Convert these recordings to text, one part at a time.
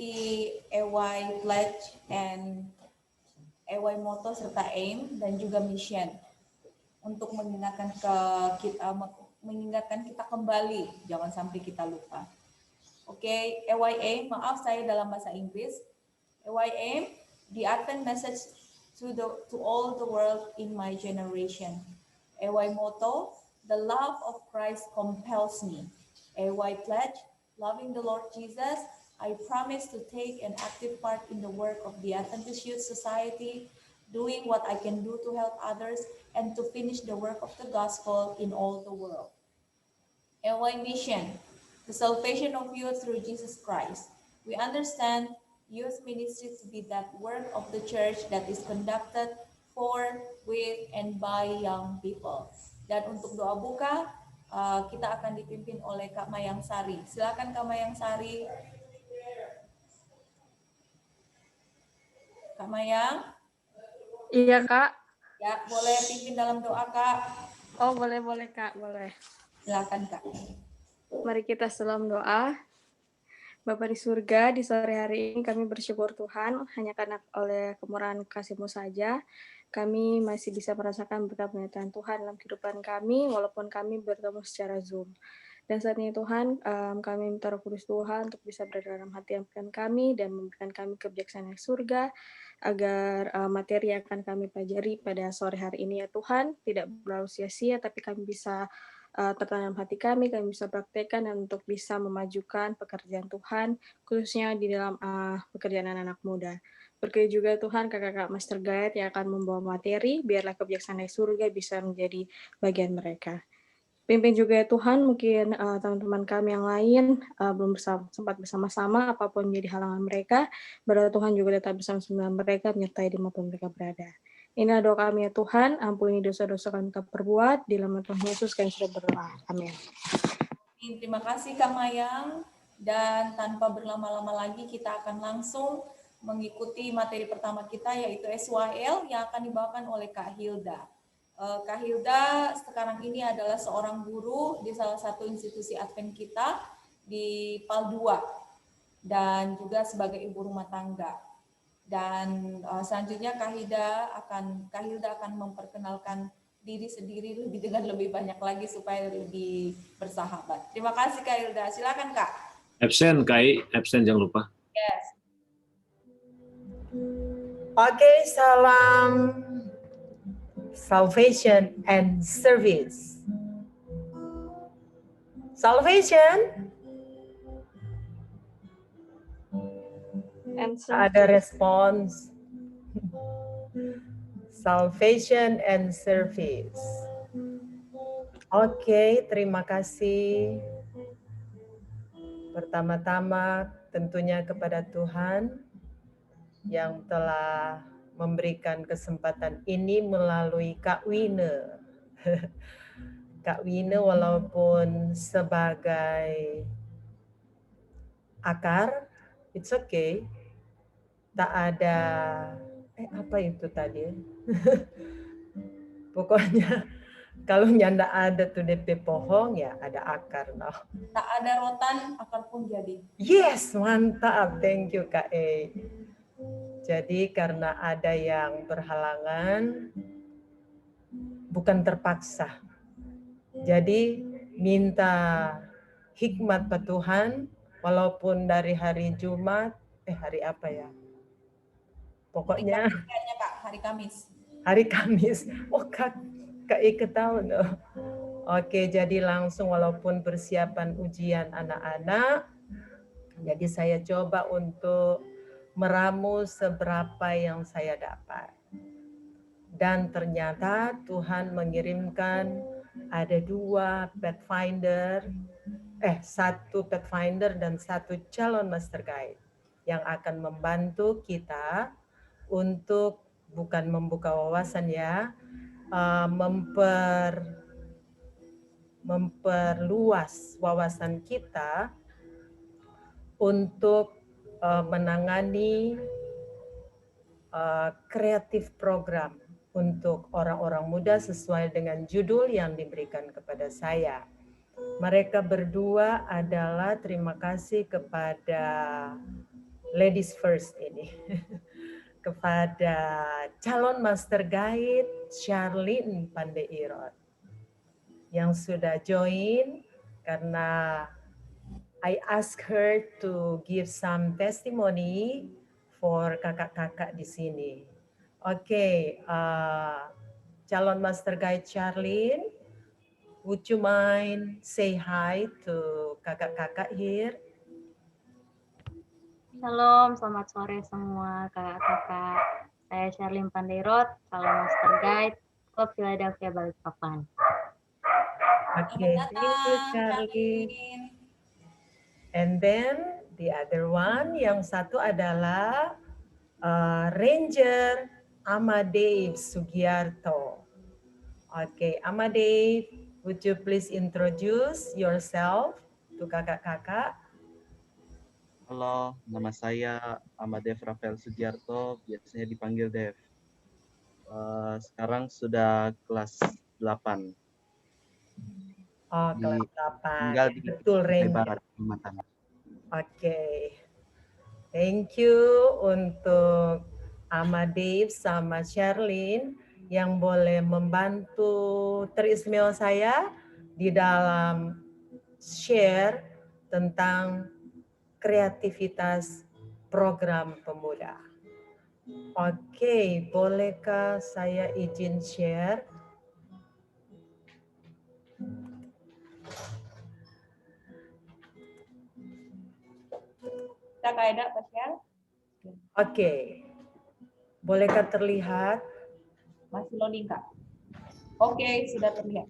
mengikuti EY Pledge and EY Motto serta AIM dan juga mission untuk mengingatkan kita kembali, jangan sampai kita lupa. Oke, EY AIM, maaf saya dalam bahasa Inggris. EY AIM, the Advent message to all the world in my generation. EY Motto, the love of Christ compels me. EY Pledge, loving the Lord Jesus, I promise to take an active part in the work of the Adventist Youth Society, doing what I can do to help others, and to finish the work of the gospel in all the world. EY Mission, the salvation of youth through Jesus Christ. We understand youth ministry to be that work of the church that is conducted for, with, and by young people. Dan untuk doa buka, kita akan dipimpin oleh Kak Mayang Sari. Silakan Kak Mayang Sari. Kak Mayang? Iya, Kak. Ya, boleh pimpin dalam doa, Kak. Oh, boleh, Kak. Boleh. Silakan, Kak. Mari kita salam doa. Bapa di surga, di sore hari ini kami bersyukur Tuhan, hanya karena oleh kemurahan kasih-Mu saja, kami masih bisa merasakan berkat penyertaan Tuhan dalam kehidupan kami, walaupun kami bertemu secara Zoom. Dan saat ini Tuhan, kami minta Roh Kudus Tuhan untuk bisa berada dalam hati yang kami dan memberikan kami kebijaksanaan surga, agar materi yang akan kami pelajari pada sore hari ini ya Tuhan, tidak berlalu sia-sia, tapi kami bisa tertanam hati kami bisa praktekkan dan untuk bisa memajukan pekerjaan Tuhan, khususnya di dalam pekerjaan anak-anak muda. Berkati juga Tuhan kakak-kakak Master Guide yang akan membawa materi, biarlah kebijaksanaan surga bisa menjadi bagian mereka. Pimpin juga ya Tuhan, mungkin teman-teman kami yang lain belum sempat bersama-sama, apapun menjadi halangan mereka, berdoa Tuhan juga tetap bersama mereka, menyertai dimanapun mereka berada. Ini doa kami ya Tuhan, ampuni dosa-dosa kami telah perbuat, di dalam Tuhan Yesus kami sudah berdoa. Amin. Terima kasih Kak Mayang, dan tanpa berlama-lama lagi kita akan langsung mengikuti materi pertama kita, yaitu SYL yang akan dibawakan oleh Kak Hilda. Kak Hilda sekarang ini adalah seorang guru di salah satu institusi Advent kita di PAL 2 dan juga sebagai ibu rumah tangga. Dan selanjutnya Kak Hilda akan memperkenalkan diri sendiri dengan lebih banyak lagi supaya lebih bersahabat. Terima kasih Kak Hilda. Silakan Kak. Absen Kai, absen jangan lupa. Yes. Oke, salam salvation and service. Salvation. Ada respons. Salvation and service. Oke, terima kasih. Pertama-tama tentunya kepada Tuhan yang telah memberikan kesempatan ini melalui Kak Wine. Kak Wine walaupun sebagai akar, it's okay. Tak ada, apa itu tadi? Pokoknya kalau nyanda ada tuh DP pohon ya ada akar. No. Tak ada rotan, akar pun jadi. Yes, mantap. Thank you Kak E. Jadi karena ada yang berhalangan, bukan terpaksa. Jadi minta hikmat Pak Tuhan, walaupun dari hari Jumat, hari apa ya? Pokoknya hari Kamis. Hari Kamis. Oh Kak Ike tahu loh. Oke, jadi langsung walaupun persiapan ujian anak-anak, jadi saya coba untuk meramu seberapa yang saya dapat. Dan ternyata Tuhan mengirimkan ada 2 Pathfinder, satu Pathfinder dan satu calon Master Guide yang akan membantu kita untuk bukan membuka wawasan ya, memperluas wawasan kita untuk menangani kreatif program untuk orang-orang muda sesuai dengan judul yang diberikan kepada saya. Mereka berdua adalah terima kasih kepada ladies first ini. Kepada calon master guide Charlene Pandeirot yang sudah join, karena I ask her to give some testimony for kakak-kakak di sini. Oke, calon master guide Charlene, would you mind say hi to kakak-kakak here? Shalom, selamat sore semua kakak-kakak. Saya Charlene Pandeirot, calon master guide Klub Philadelphia Balikpapan. Oke, thank you Charlene. And then the other one, yang satu adalah Ranger Amadei Sugiarto. Oke, Amadei, would you please introduce yourself to kakak-kakak? Halo, nama saya Amadev Rafael Sugiarto, biasanya dipanggil Dev. Sekarang sudah kelas 8. Oh, Di- kelas 8. Tinggal di Betul, Pantai Ranger. Barat, Kalimantan. Oke. Thank you untuk Amadev sama Charlene yang boleh membantu teristimewa saya di dalam share tentang kreativitas program pemuda. Oke, bolehkah saya izin share? Kita kaedah share. Oke. Bolehkah terlihat? Masih loading Kak. Oke, sudah terlihat.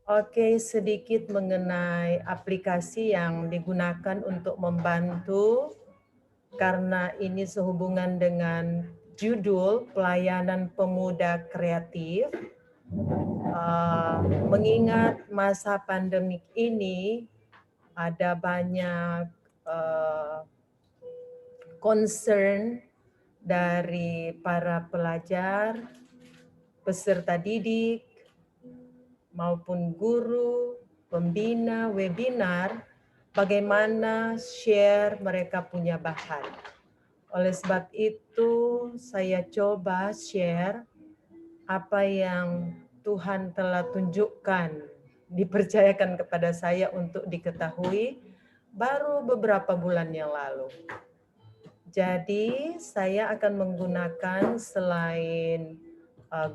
Oke, sedikit mengenai aplikasi yang digunakan untuk membantu, karena ini sehubungan dengan judul pelayanan pemuda kreatif. Mengingat masa pandemik ini ada banyak concern dari para pelajar, peserta didik, maupun guru, pembina webinar, bagaimana share mereka punya bahan. Oleh sebab itu, saya coba share apa yang Tuhan telah tunjukkan, dipercayakan kepada saya untuk diketahui baru beberapa bulan yang lalu. Jadi, saya akan menggunakan selain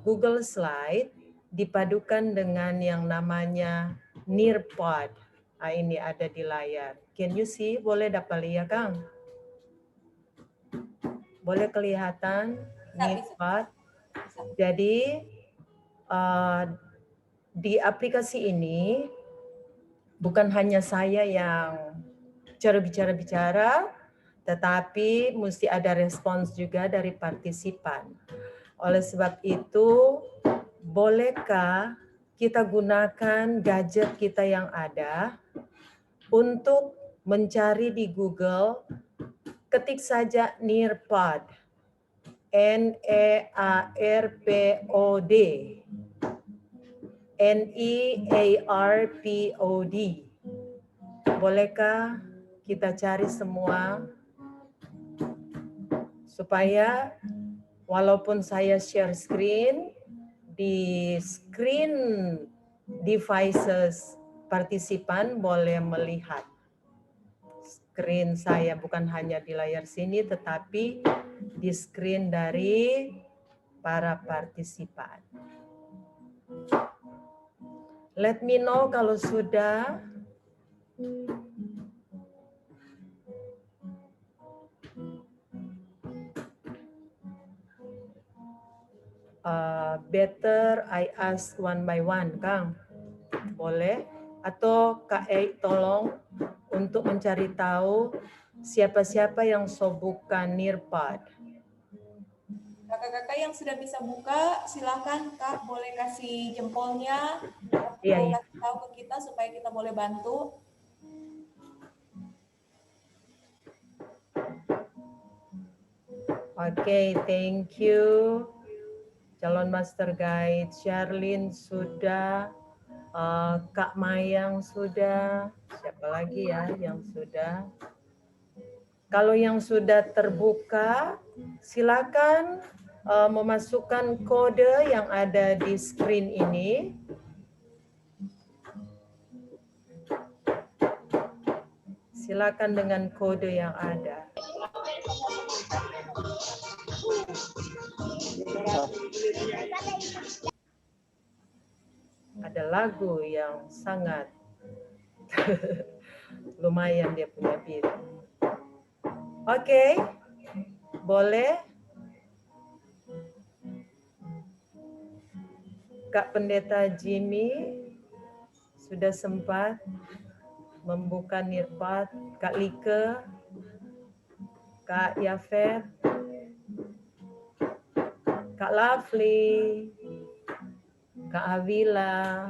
Google Slide, dipadukan dengan yang namanya Nearpod. Ini ada di layar. Can you see? Boleh dapat lihat, Kang? Boleh kelihatan Nearpod? Jadi di aplikasi ini bukan hanya saya yang cara bicara-bicara, tetapi mesti ada respons juga dari partisipan. Oleh sebab itu, bolehkah kita gunakan gadget kita yang ada untuk mencari di Google, ketik saja Nearpod, N-E-A-R-P-O-D, N-E-A-R-P-O-D. Bolehkah kita cari semua supaya walaupun saya share screen, di screen devices partisipan boleh melihat screen saya, bukan hanya di layar sini tetapi di screen dari para partisipan. Let me know kalau sudah. Better I ask one by one, Kang. Boleh? Atau Kak Ei tolong untuk mencari tahu siapa-siapa yang buka Nearpod. Kakak-kakak yang sudah bisa buka, silakan Kak, boleh kasih jempolnya atau Iya. kasih tahu ke kita supaya kita boleh bantu. Oke, thank you. Calon Master Guide Charlene sudah, Kak Mayang sudah, siapa lagi ya yang sudah? Kalau yang sudah terbuka, silakan memasukkan kode yang ada di screen ini. Silakan dengan kode yang ada. Ada lagu yang sangat lumayan dia punya beat. Oke, boleh. Kak Pendeta Jimmy sudah sempat membuka Nirpat. Kak Like, Kak Yafet, Kak Lovely, Kak Avila.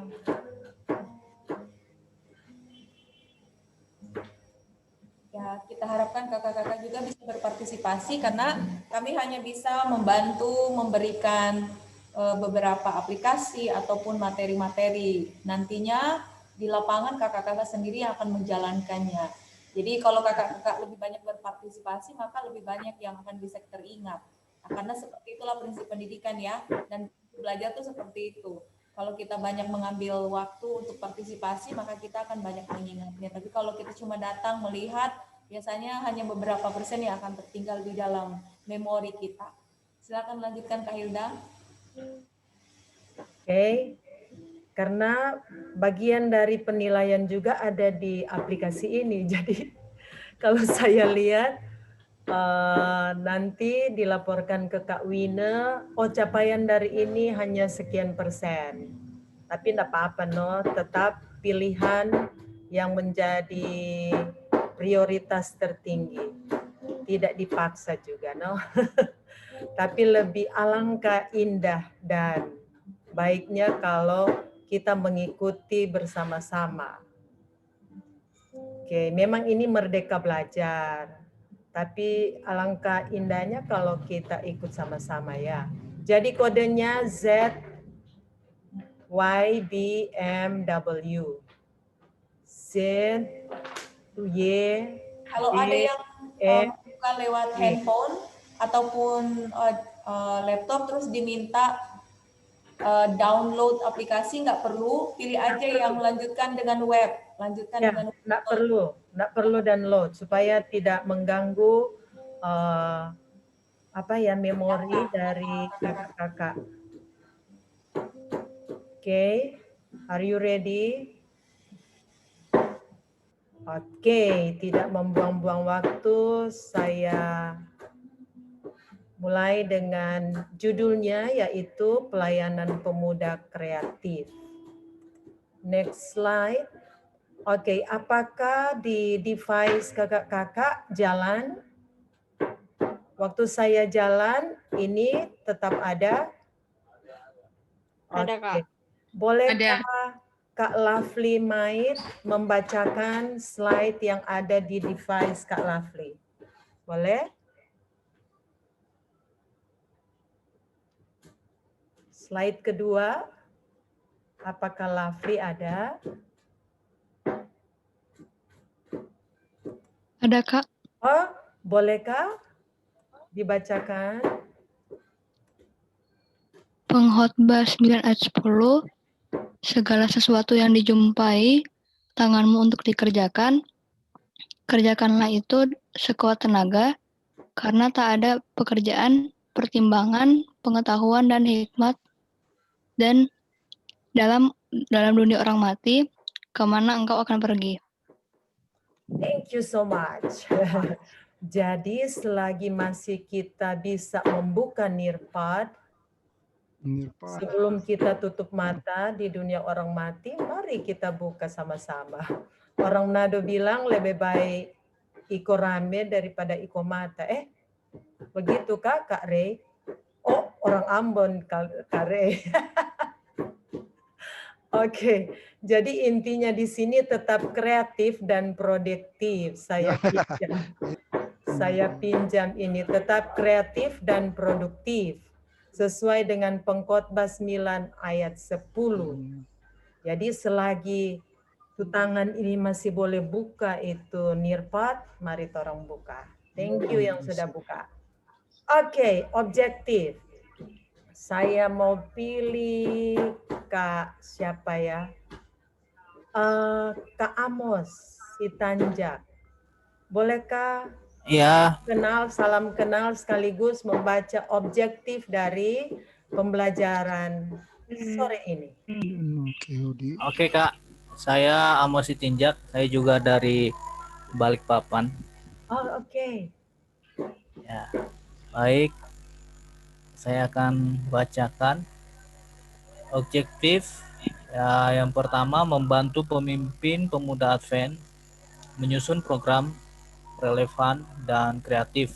Ya, kita harapkan kakak-kakak juga bisa berpartisipasi karena kami hanya bisa membantu memberikan beberapa aplikasi ataupun materi-materi. Nantinya di lapangan kakak-kakak sendiri yang akan menjalankannya. Jadi kalau kakak-kakak lebih banyak berpartisipasi, maka lebih banyak yang akan bisa teringat. Nah, karena seperti itulah prinsip pendidikan ya, dan belajar tuh seperti itu. Kalau kita banyak mengambil waktu untuk partisipasi, maka kita akan banyak mengingatnya. Tapi kalau kita cuma datang melihat, biasanya hanya beberapa persen yang akan tertinggal di dalam memori kita. Silakan lanjutkan Kak Hilda. Oke, karena bagian dari penilaian juga ada di aplikasi ini. Jadi kalau saya lihat nanti dilaporkan ke Kak Wina, oh capaian dari ini hanya sekian persen. Tapi enggak apa-apa, no, tetap pilihan yang menjadi prioritas tertinggi. Tidak dipaksa juga, no. Tapi lebih alangkah indah dan baiknya kalau kita mengikuti bersama-sama. Oke, memang ini merdeka belajar. Tapi alangkah indahnya kalau kita ikut sama-sama ya. Jadi kodenya ZYBMW. Z, Y, Kalau ada yang buka lewat handphone ataupun laptop terus diminta download aplikasi, nggak perlu, pilih aja yang lanjutkan dengan web. Lanjutkan ya, dengan nggak perlu download supaya tidak mengganggu memori dari kakak-kakak. Oke, are you ready? Oke, tidak membuang-buang waktu, saya mulai dengan judulnya yaitu Pelayanan Pemuda Kreatif. Next slide. Oke, apakah di device kakak-kakak jalan? Waktu saya jalan, ini tetap ada? Ada, Kak. Bolehkah Kak Lovely Maid membacakan slide yang ada di device Kak Lovely? Boleh? Slide kedua, apakah Lovely ada? Ada, Kak. Oh, bolehkah dibacakan? Pengkhotbah 9 ayat 10, segala sesuatu yang dijumpai tanganmu untuk dikerjakan, kerjakanlah itu sekuat tenaga, karena tak ada pekerjaan, pertimbangan, pengetahuan, dan hikmat dan dalam dunia orang mati, kemana engkau akan pergi. Thank you so much. Jadi selagi masih kita bisa membuka Nirpad, sebelum kita tutup mata di dunia orang mati, mari kita buka sama-sama. Orang Nado bilang lebih baik iko rame daripada iko mata. Begitu Kak Rey? Oh, orang Ambon Kak Rey. Oke, jadi intinya di sini tetap kreatif dan produktif. Saya pinjam ini, tetap kreatif dan produktif. Sesuai dengan Pengkhotbah 9 ayat 10. Jadi selagi tangan ini masih boleh buka itu Nirpad, mari torong buka. Thank you yang sudah buka. Oke, objektif. Saya mau pilih Kak siapa ya? Kak Amos Sitanjak. Bolehkah Iya, salam kenal sekaligus membaca objektif dari pembelajaran sore ini? oke Kak. Saya Amos Sitinjak, saya juga dari Balikpapan. Oh, oke. Ya, baik. Saya akan bacakan objektif. Ya, yang pertama, membantu pemimpin pemuda Advent menyusun program relevan dan kreatif.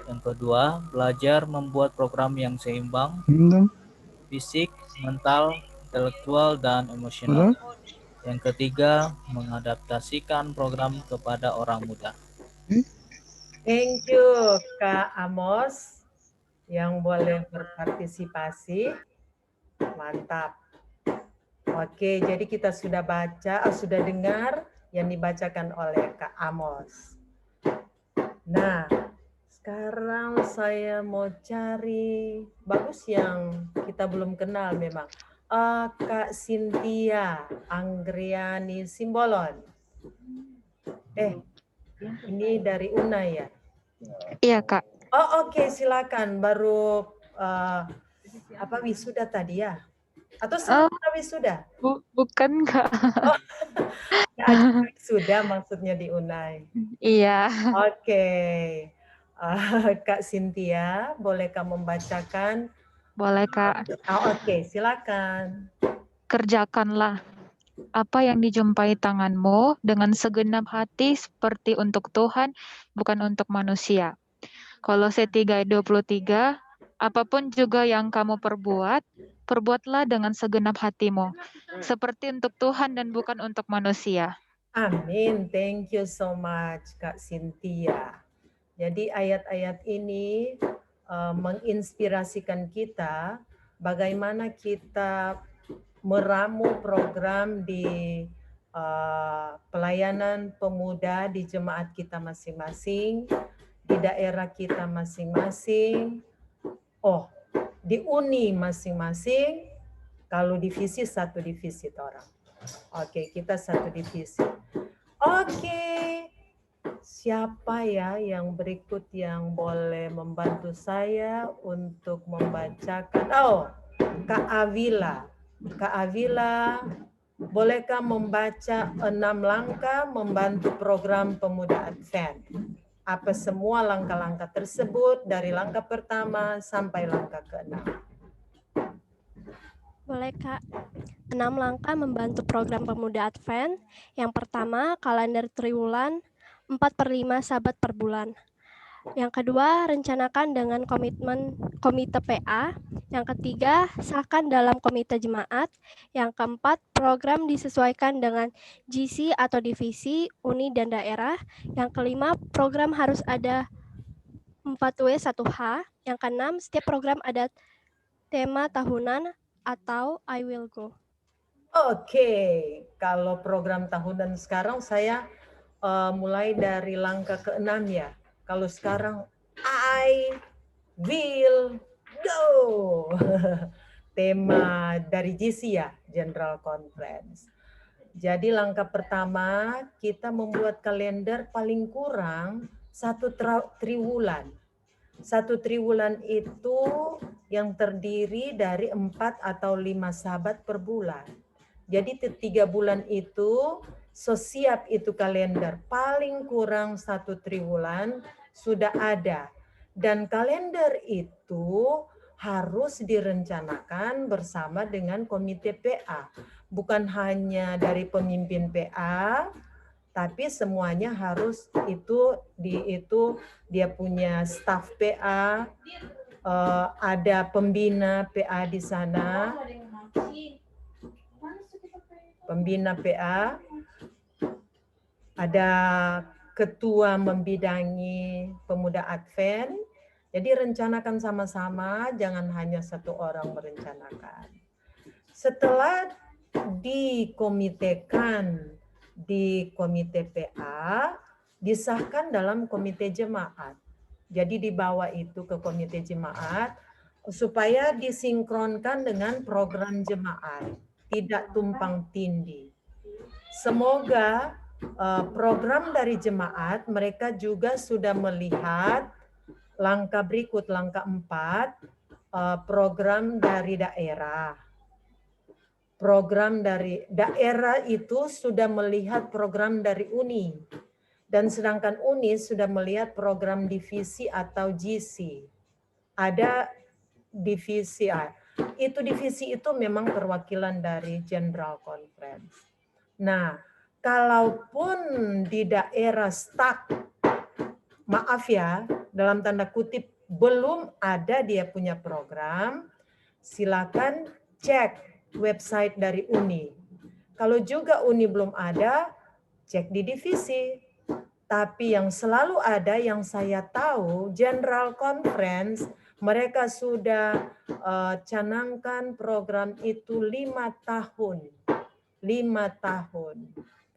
Yang kedua, belajar membuat program yang seimbang, fisik, mental, intelektual, dan emosional. Yang ketiga, mengadaptasikan program kepada orang muda. Thank you Kak Amos yang boleh berpartisipasi. Mantap. Oke, jadi kita sudah sudah dengar yang dibacakan oleh Kak Amos. Nah, sekarang saya mau cari, bagus yang kita belum kenal memang. Kak Cynthia Anggriani Simbolon. Ini dari UNAI ya? Iya, Kak. Oh, oke, silakan. Baru wisuda tadi ya? Atau sebelum wisuda? Bukan, Kak. Wisuda maksudnya di UNAI. Iya. Oke. Kak Cynthia, bolehkah membacakan? Boleh, Kak. Oke, silakan. Kerjakanlah apa yang dijumpai tanganmu dengan segenap hati seperti untuk Tuhan, bukan untuk manusia. Kolose 3:23, apapun juga yang kamu perbuat, perbuatlah dengan segenap hatimu, seperti untuk Tuhan dan bukan untuk manusia. Amin. Thank you so much, Kak Cynthia. Jadi ayat-ayat ini menginspirasikan kita bagaimana kita meramu program di pelayanan pemuda di jemaat kita masing-masing, di daerah kita masing-masing, di uni masing-masing, kalau divisi satu divisi orang. Oke, kita satu divisi. Oke, siapa ya yang berikut yang boleh membantu saya untuk membacakan? Kak Avila. Kak Avila, bolehkah membaca 6 langkah membantu program Pemuda Advent? Apa semua langkah-langkah tersebut dari langkah pertama sampai langkah ke-6? Boleh, Kak. 6 langkah membantu program Pemuda Advent. Yang pertama, kalender triwulan 4/5 sahabat per bulan. Yang kedua, rencanakan dengan komitmen komite PA. Yang ketiga, sahkan dalam komite jemaat. Yang keempat, program disesuaikan dengan GC atau divisi, uni, dan daerah. Yang kelima, program harus ada 4W 1H. Yang keenam, setiap program ada tema tahunan atau I will go. Oke, kalau program tahunan sekarang saya mulai dari langkah ke-6 ya. Kalau sekarang I will go. Tema dari GC ya, General Conference. Jadi langkah pertama kita membuat kalender paling kurang 1 triwulan. 1 triwulan itu yang terdiri dari 4 atau 5 sahabat per bulan. Jadi 3 bulan itu siap itu kalender. Paling kurang 1 triwulan sudah ada. Dan kalender itu harus direncanakan bersama dengan komite PA. Bukan hanya dari pemimpin PA, tapi semuanya harus itu dia punya staf PA, ada pembina PA di sana, pembina PA, ada ketua membidangi Pemuda Advent. Jadi rencanakan sama-sama, jangan hanya satu orang merencanakan. Setelah dikomitekan di komite PA, disahkan dalam komite jemaat. Jadi dibawa itu ke komite jemaat supaya disinkronkan dengan program jemaat, tidak tumpang tindih. Semoga program dari jemaat mereka juga sudah melihat langkah berikut, langkah 4, program dari daerah. Program dari daerah itu sudah melihat program dari UNI. Dan sedangkan UNI sudah melihat program divisi atau GC. Ada divisi, itu divisi itu memang perwakilan dari General Conference. Nah, kalaupun di daerah stuck, maaf ya, dalam tanda kutip belum ada dia punya program, silakan cek website dari UNI. Kalau juga UNI belum ada, cek di divisi. Tapi yang selalu ada yang saya tahu, General Conference, mereka sudah canangkan program itu 5 tahun. 5 tahun.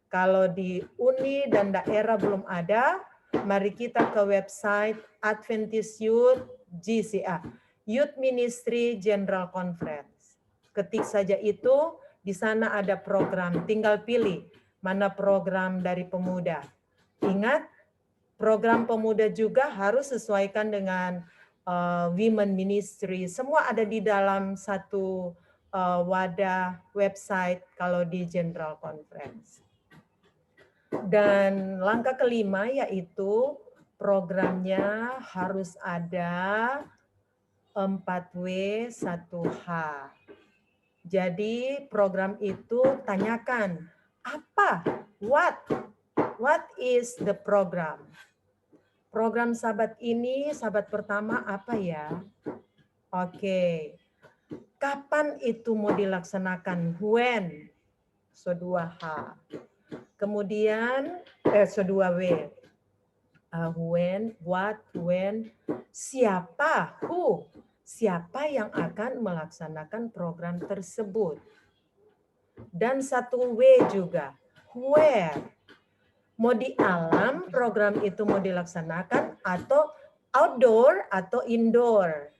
Kalau di UNI dan daerah belum ada, mari kita ke website Adventist Youth GCA, Youth Ministry General Conference. Ketik saja itu, di sana ada program, tinggal pilih mana program dari pemuda. Ingat, program pemuda juga harus sesuaikan dengan women ministry. Semua ada di dalam satu wadah website kalau di General Conference. Dan langkah kelima yaitu programnya harus ada 4W 1H. Jadi program itu tanyakan apa, what is the program? Program sahabat ini, sahabat pertama apa ya? Oke. Kapan itu mau dilaksanakan? When? So 2H. Kemudian so 2W. When, what, when, siapa, who? Siapa yang akan melaksanakan program tersebut? Dan 1W juga, where? Mau di alam program itu mau dilaksanakan atau outdoor atau indoor?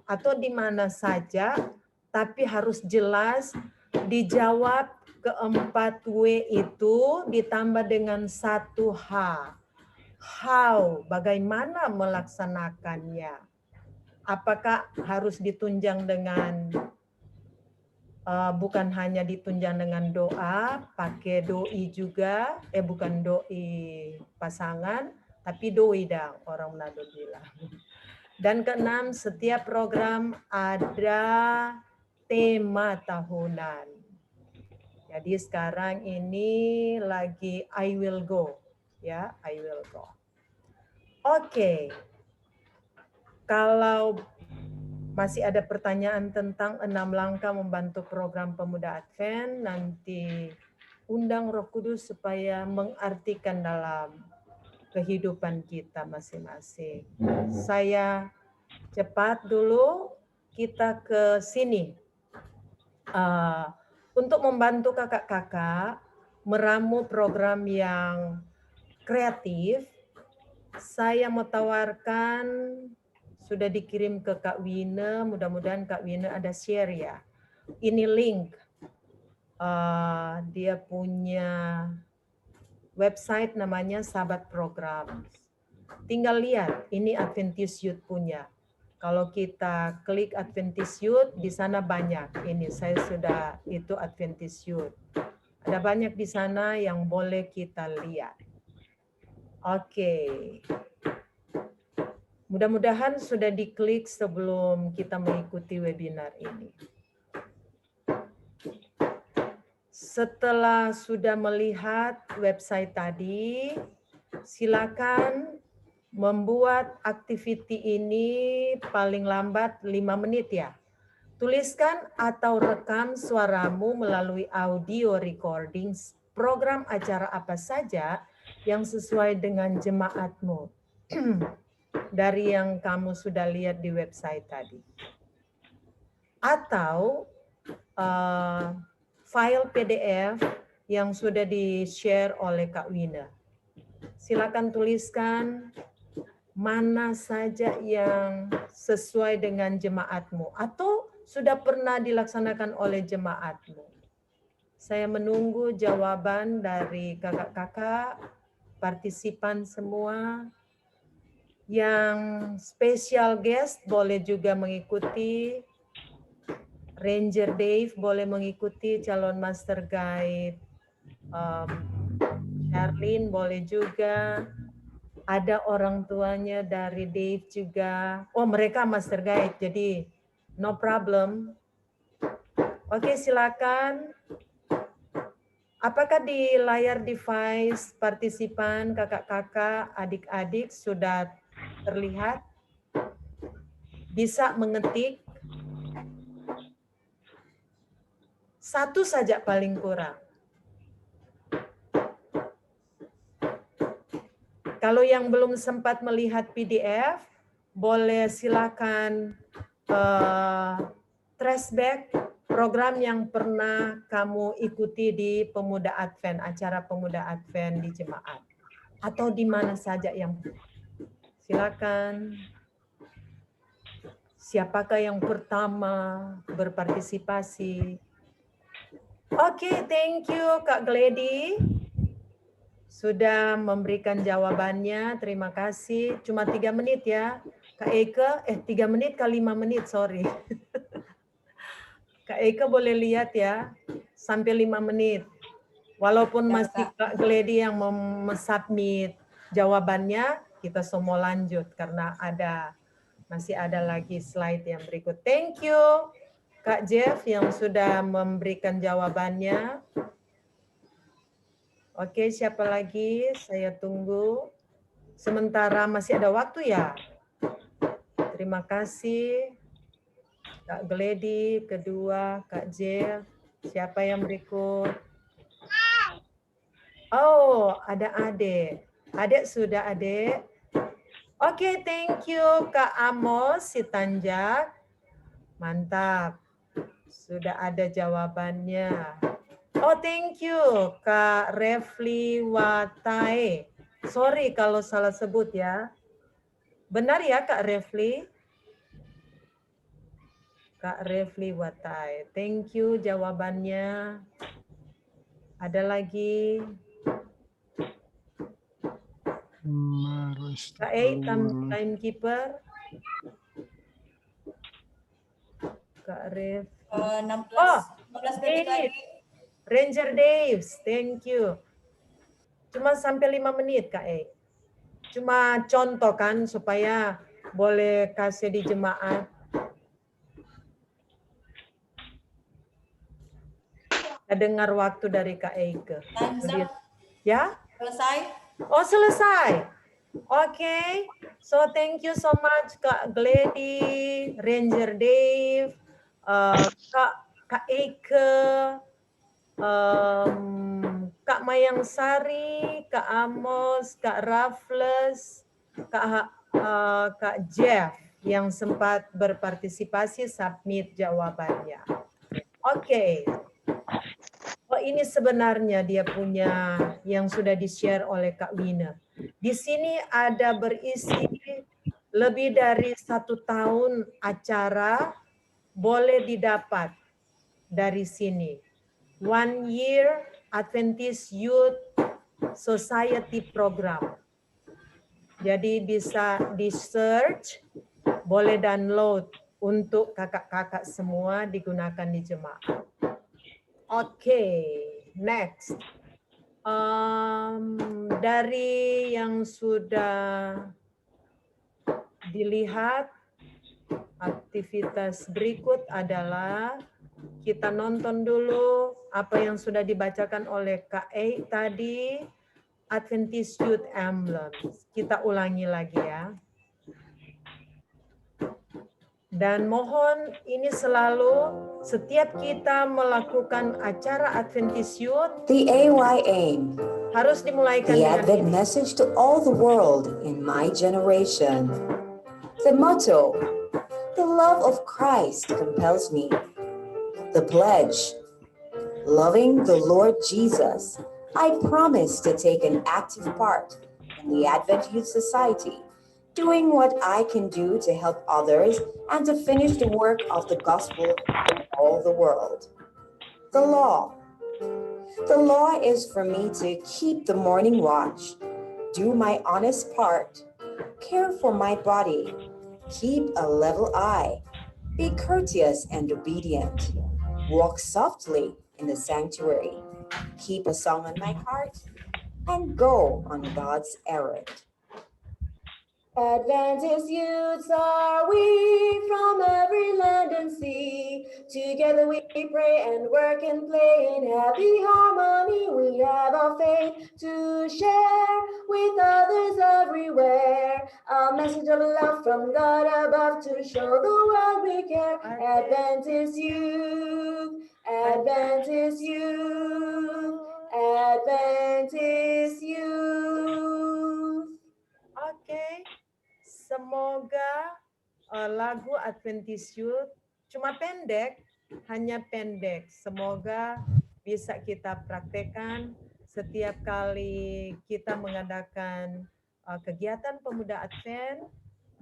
Atau di mana saja, tapi harus jelas dijawab keempat W itu ditambah dengan 1H. How, bagaimana melaksanakannya? Apakah harus ditunjang dengan, bukan hanya ditunjang dengan doa, pakai doi juga, bukan doi pasangan, tapi doi dang, orang Manado bilang. Dan keenam, setiap program ada tema tahunan. Jadi sekarang ini lagi I will go, ya, I will go. Oke. Kalau masih ada pertanyaan tentang 6 langkah membantu program Pemuda Advent, nanti undang Roh Kudus supaya mengartikan dalam kehidupan kita masing-masing. Saya cepat dulu, kita ke sini. Untuk membantu kakak-kakak meramu program yang kreatif, saya mau tawarkan, sudah dikirim ke Kak Wina, mudah-mudahan Kak Wina ada share ya. Ini link, dia punya website namanya Sahabat Program. Tinggal lihat, ini Adventist Youth punya. Kalau kita klik Adventist Youth, di sana banyak. Ini saya sudah, itu Adventist Youth. Ada banyak di sana yang boleh kita lihat. Oke. Mudah-mudahan sudah diklik sebelum kita mengikuti webinar ini. Setelah sudah melihat website tadi, silakan membuat activity ini paling lambat 5 menit ya. Tuliskan atau rekam suaramu melalui audio recordings program acara apa saja yang sesuai dengan jemaatmu. Dari yang kamu sudah lihat di website tadi. Atau file PDF yang sudah di-share oleh Kak Wina. silakan tuliskan mana saja yang sesuai dengan jemaatmu atau sudah pernah dilaksanakan oleh jemaatmu. Saya menunggu jawaban dari kakak-kakak, partisipan semua. Yang special guest boleh juga mengikuti. Ranger Dave boleh mengikuti, calon master guide. Charlene boleh juga. Ada orang tuanya dari Dave juga. Oh, mereka master guide, jadi no problem. Oke, silakan. Apakah di layar device partisipan, kakak-kakak, adik-adik sudah terlihat? Bisa mengetik? Satu saja paling kurang. Kalau yang belum sempat melihat PDF, boleh silakan trace back program yang pernah kamu ikuti di Pemuda Advent, acara Pemuda Advent di jemaat. Atau di mana saja yang silakan. Siapakah yang pertama berpartisipasi? Oke, thank you Kak Gledy. Sudah memberikan jawabannya, terima kasih. Cuma 3 menit ya. Kak Eka, 3 menit ke 5 menit, sorry. Kak Eka boleh lihat ya, sampai 5 menit. Walaupun masih Kak Gledy yang submit jawabannya, kita semua lanjut karena masih ada lagi slide yang berikut. Thank you Kak Jeff yang sudah memberikan jawabannya. Oke, siapa lagi? Saya tunggu. Sementara masih ada waktu ya. Terima kasih. Kak Gledy, kedua, Kak Jeff. Siapa yang berikut? Oh, ada Adek. Adek sudah, Adek. Oke, thank you Kak Amos Sitanjak. Mantap. Sudah ada jawabannya. Oh, thank you, Kak Refli Watai. Sorry kalau salah sebut ya. Benar ya, Kak Refli? Kak Refli Watai. Thank you jawabannya. Ada lagi? Kak E, timekeeper. Kak Ref. 15 detik lagi. Ranger Daves, thank you. Cuma sampai 5 menit, Kak E. Cuma contoh kan, supaya boleh kasih di jemaat. Kita dengar waktu dari Kak Eike. Ya? Selesai? Oh, selesai. Oke. So, thank you so much, Kak Gledy, Ranger Dave, Kak Eike, Kak Mayang Sari, Kak Amos, Kak Raffles, Kak Jeff yang sempat berpartisipasi submit jawabannya. Oke. Oh, ini sebenarnya dia punya yang sudah di-share oleh Kak Wina. Di sini ada berisi lebih dari 1 tahun acara boleh didapat dari sini. 1 year Adventist Youth Society Program. Jadi bisa di-search, boleh download untuk kakak-kakak semua digunakan di jemaat. Oke, next. Dari yang sudah dilihat, aktivitas berikut adalah kita nonton dulu apa yang sudah dibacakan oleh Kak E tadi, Adventist Youth Emblems. Kita ulangi lagi ya. Dan mohon ini selalu setiap kita melakukan acara Adventist Youth, The AYA, harus dimulaikan the dengan Advent ini. message to all the world in my generation. The motto, the love of Christ compels me. The pledge, loving the Lord Jesus, I promise to take an active part in the Advent Youth Society, doing what I can do to help others and to finish the work of the gospel in all the world. The law. The law is for me to keep the morning watch, do my honest part, care for my body, keep a level eye, be courteous and obedient, walk softly in the sanctuary, keep a song on my heart, and go on God's errand. Adventist youths are we from every land and sea. Together we pray and work and play in happy harmony. We have our faith to share with others everywhere. A message of love from God above to show the world we care. Adventist youth, Adventist youth, Adventist youth. Oke. Semoga lagu Adventist Youth cuma pendek, hanya pendek. Semoga bisa kita praktekkan setiap kali kita mengadakan kegiatan pemuda Advent.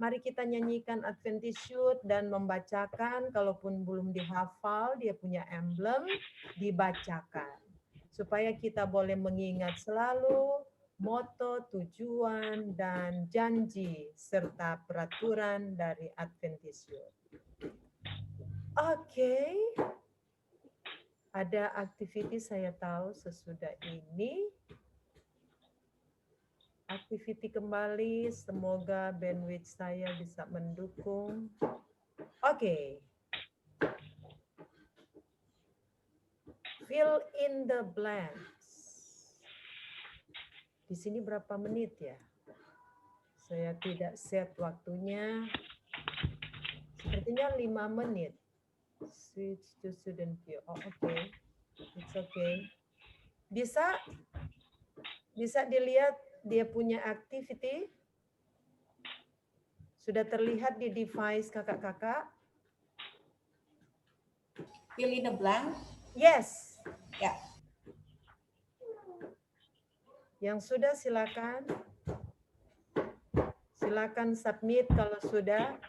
Mari kita nyanyikan Adventist Youth dan membacakan, kalaupun belum dihafal, dia punya emblem, dibacakan. Supaya kita boleh mengingat selalu moto, tujuan, dan janji, serta peraturan dari Adventist Youth. Oke. Ada aktiviti saya tahu sesudah ini. Aktiviti kembali, semoga bandwidth saya bisa mendukung. Oke. Fill in the blanks. Di sini berapa menit ya? Saya tidak set waktunya. Sepertinya 5 menit. Switch to student view. Oh, oke. It's okay. Bisa dilihat dia punya activity. Sudah terlihat di device kakak-kakak? Fill in the blank. Yes. Ya. Yang sudah silakan. Silakan submit kalau sudah.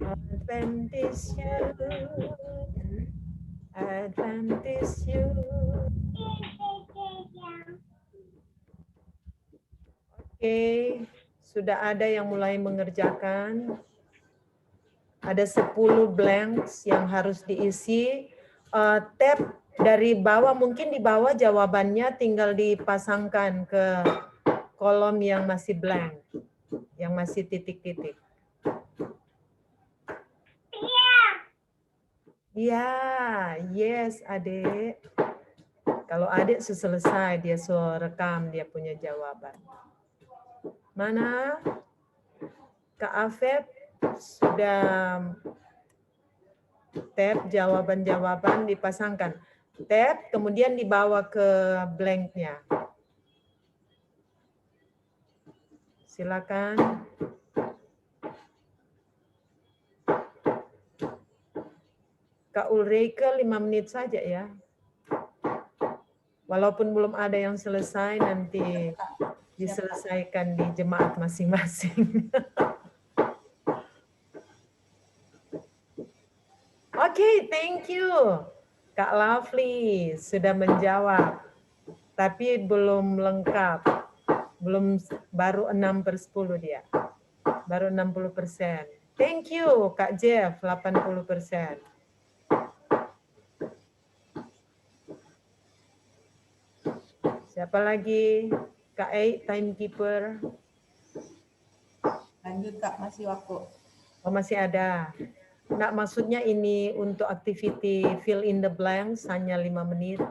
Adventist Youth, Adventist Youth. Oke, sudah ada yang mulai mengerjakan. Ada 10 blanks yang harus diisi. Tab dari bawah, mungkin di bawah jawabannya tinggal dipasangkan ke kolom yang masih blank, yang masih titik-titik. Iya, yes adik. Kalau adik selesai, dia rekam, dia punya jawaban. Mana? Kak Afeb sudah tab jawaban-jawaban dipasangkan. Tab, kemudian dibawa ke blanknya. Silakan. Kak Ulrike 5 menit saja ya. Walaupun belum ada yang selesai, nanti diselesaikan di jemaat masing-masing. Oke, thank you. Kak Lovely sudah menjawab, tapi belum lengkap. Baru 6/10 dia. Baru 60%. Thank you, Kak Jeff, 80%. Siapa lagi? Kak Ei, timekeeper. Lanjut Kak, masih waktu. Oh, masih ada. Nah, maksudnya ini untuk activity fill in the blanks hanya 5 menit.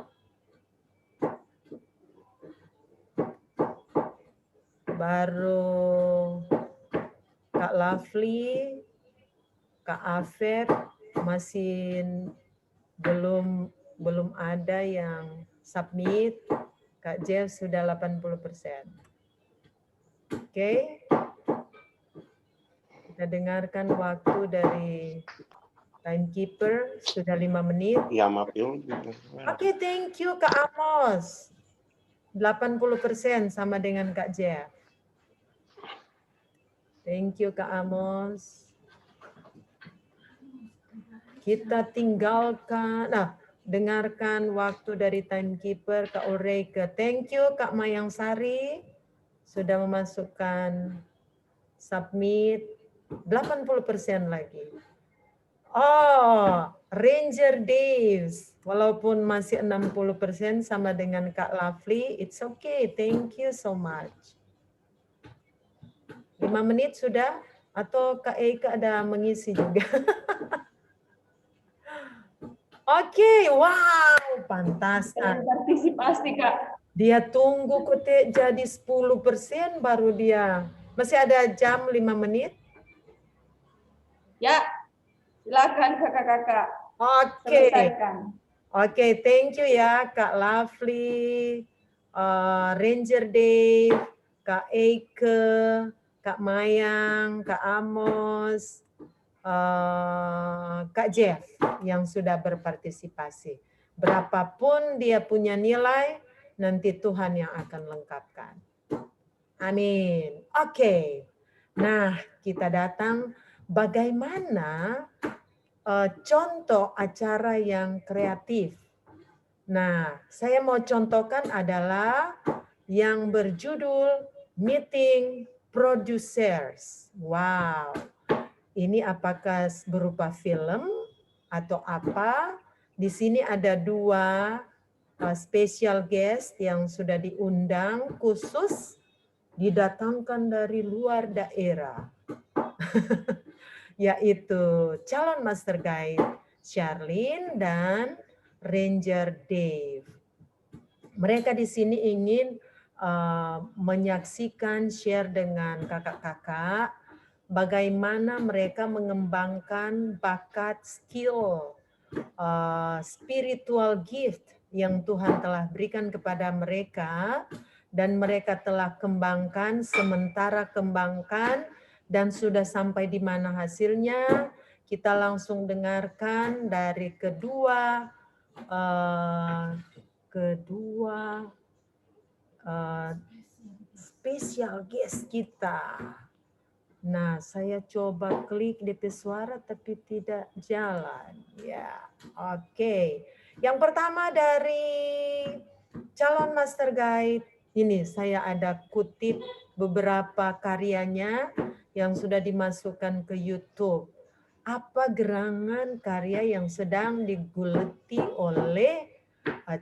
Baru Kak Lovely, Kak Afeb masih belum ada yang submit. Kak Jeff sudah 80%. Oke. Kita dengarkan waktu dari timekeeper, sudah 5 menit. Ya, maaf. Oke, thank you Kak Amos. 80% sama dengan Kak Jeff. Thank you Kak Amos. Kita tinggalkan, dengarkan waktu dari timekeeper Kak Ulrike. Thank you Kak Mayang Sari sudah memasukkan submit 80% lagi. Oh, Ranger Daves. Walaupun masih 60% sama dengan Kak Lovely, it's okay. Thank you so much. 5 menit sudah? Atau Kak Eika ada mengisi juga? Oke, wow, pantasan. Partisipasi Kak. Dia tunggu kote jadi 10% baru dia. Masih ada jam 5 menit? Ya, silakan kakak-kakak. Oke. Selesaikan. Oke, thank you ya Kak Lovely, Ranger Dave, Kak Eike, Kak Mayang, Kak Amos, Kak Jeff yang sudah berpartisipasi. Berapapun dia punya nilai, nanti Tuhan yang akan lengkapkan. Amin. Oke. Nah, kita datang bagaimana contoh acara yang kreatif. Nah, saya mau contohkan adalah yang berjudul Meeting Producers. Wow. Ini apakah berupa film atau apa? Di sini ada 2 special guest yang sudah diundang khusus didatangkan dari luar daerah. Yaitu calon master guide Charlene dan Ranger Dave. Mereka di sini ingin menyaksikan, share dengan kakak-kakak bagaimana mereka mengembangkan bakat, skill, spiritual gift yang Tuhan telah berikan kepada mereka dan mereka telah kembangkan, sementara kembangkan, dan sudah sampai di mana hasilnya. Kita langsung dengarkan dari kedua special guest kita. Nah, saya coba klik DP suara tapi tidak jalan. Ya, oke. Yang pertama dari calon master guide, ini saya ada kutip beberapa karyanya yang sudah dimasukkan ke YouTube. Apa gerangan karya yang sedang digulati oleh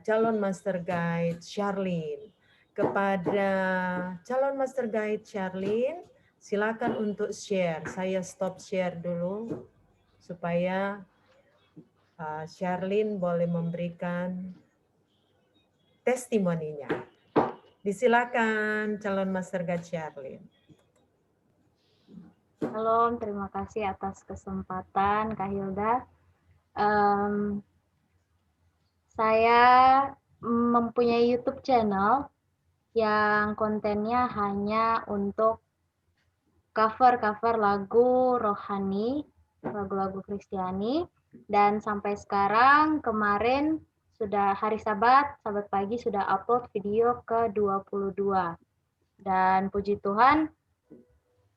calon master guide Charlene? Kepada calon master guide Charlene, silakan untuk share. Saya stop share dulu supaya Charlene boleh memberikan testimoninya. Disilakan calon master guide Charlene. Halo, terima kasih atas kesempatan Kak Hilda. Saya mempunyai YouTube channel yang kontennya hanya untuk cover-cover lagu rohani, lagu-lagu Kristiani, dan sampai sekarang kemarin sudah hari Sabat pagi sudah upload video ke-22. Dan puji Tuhan,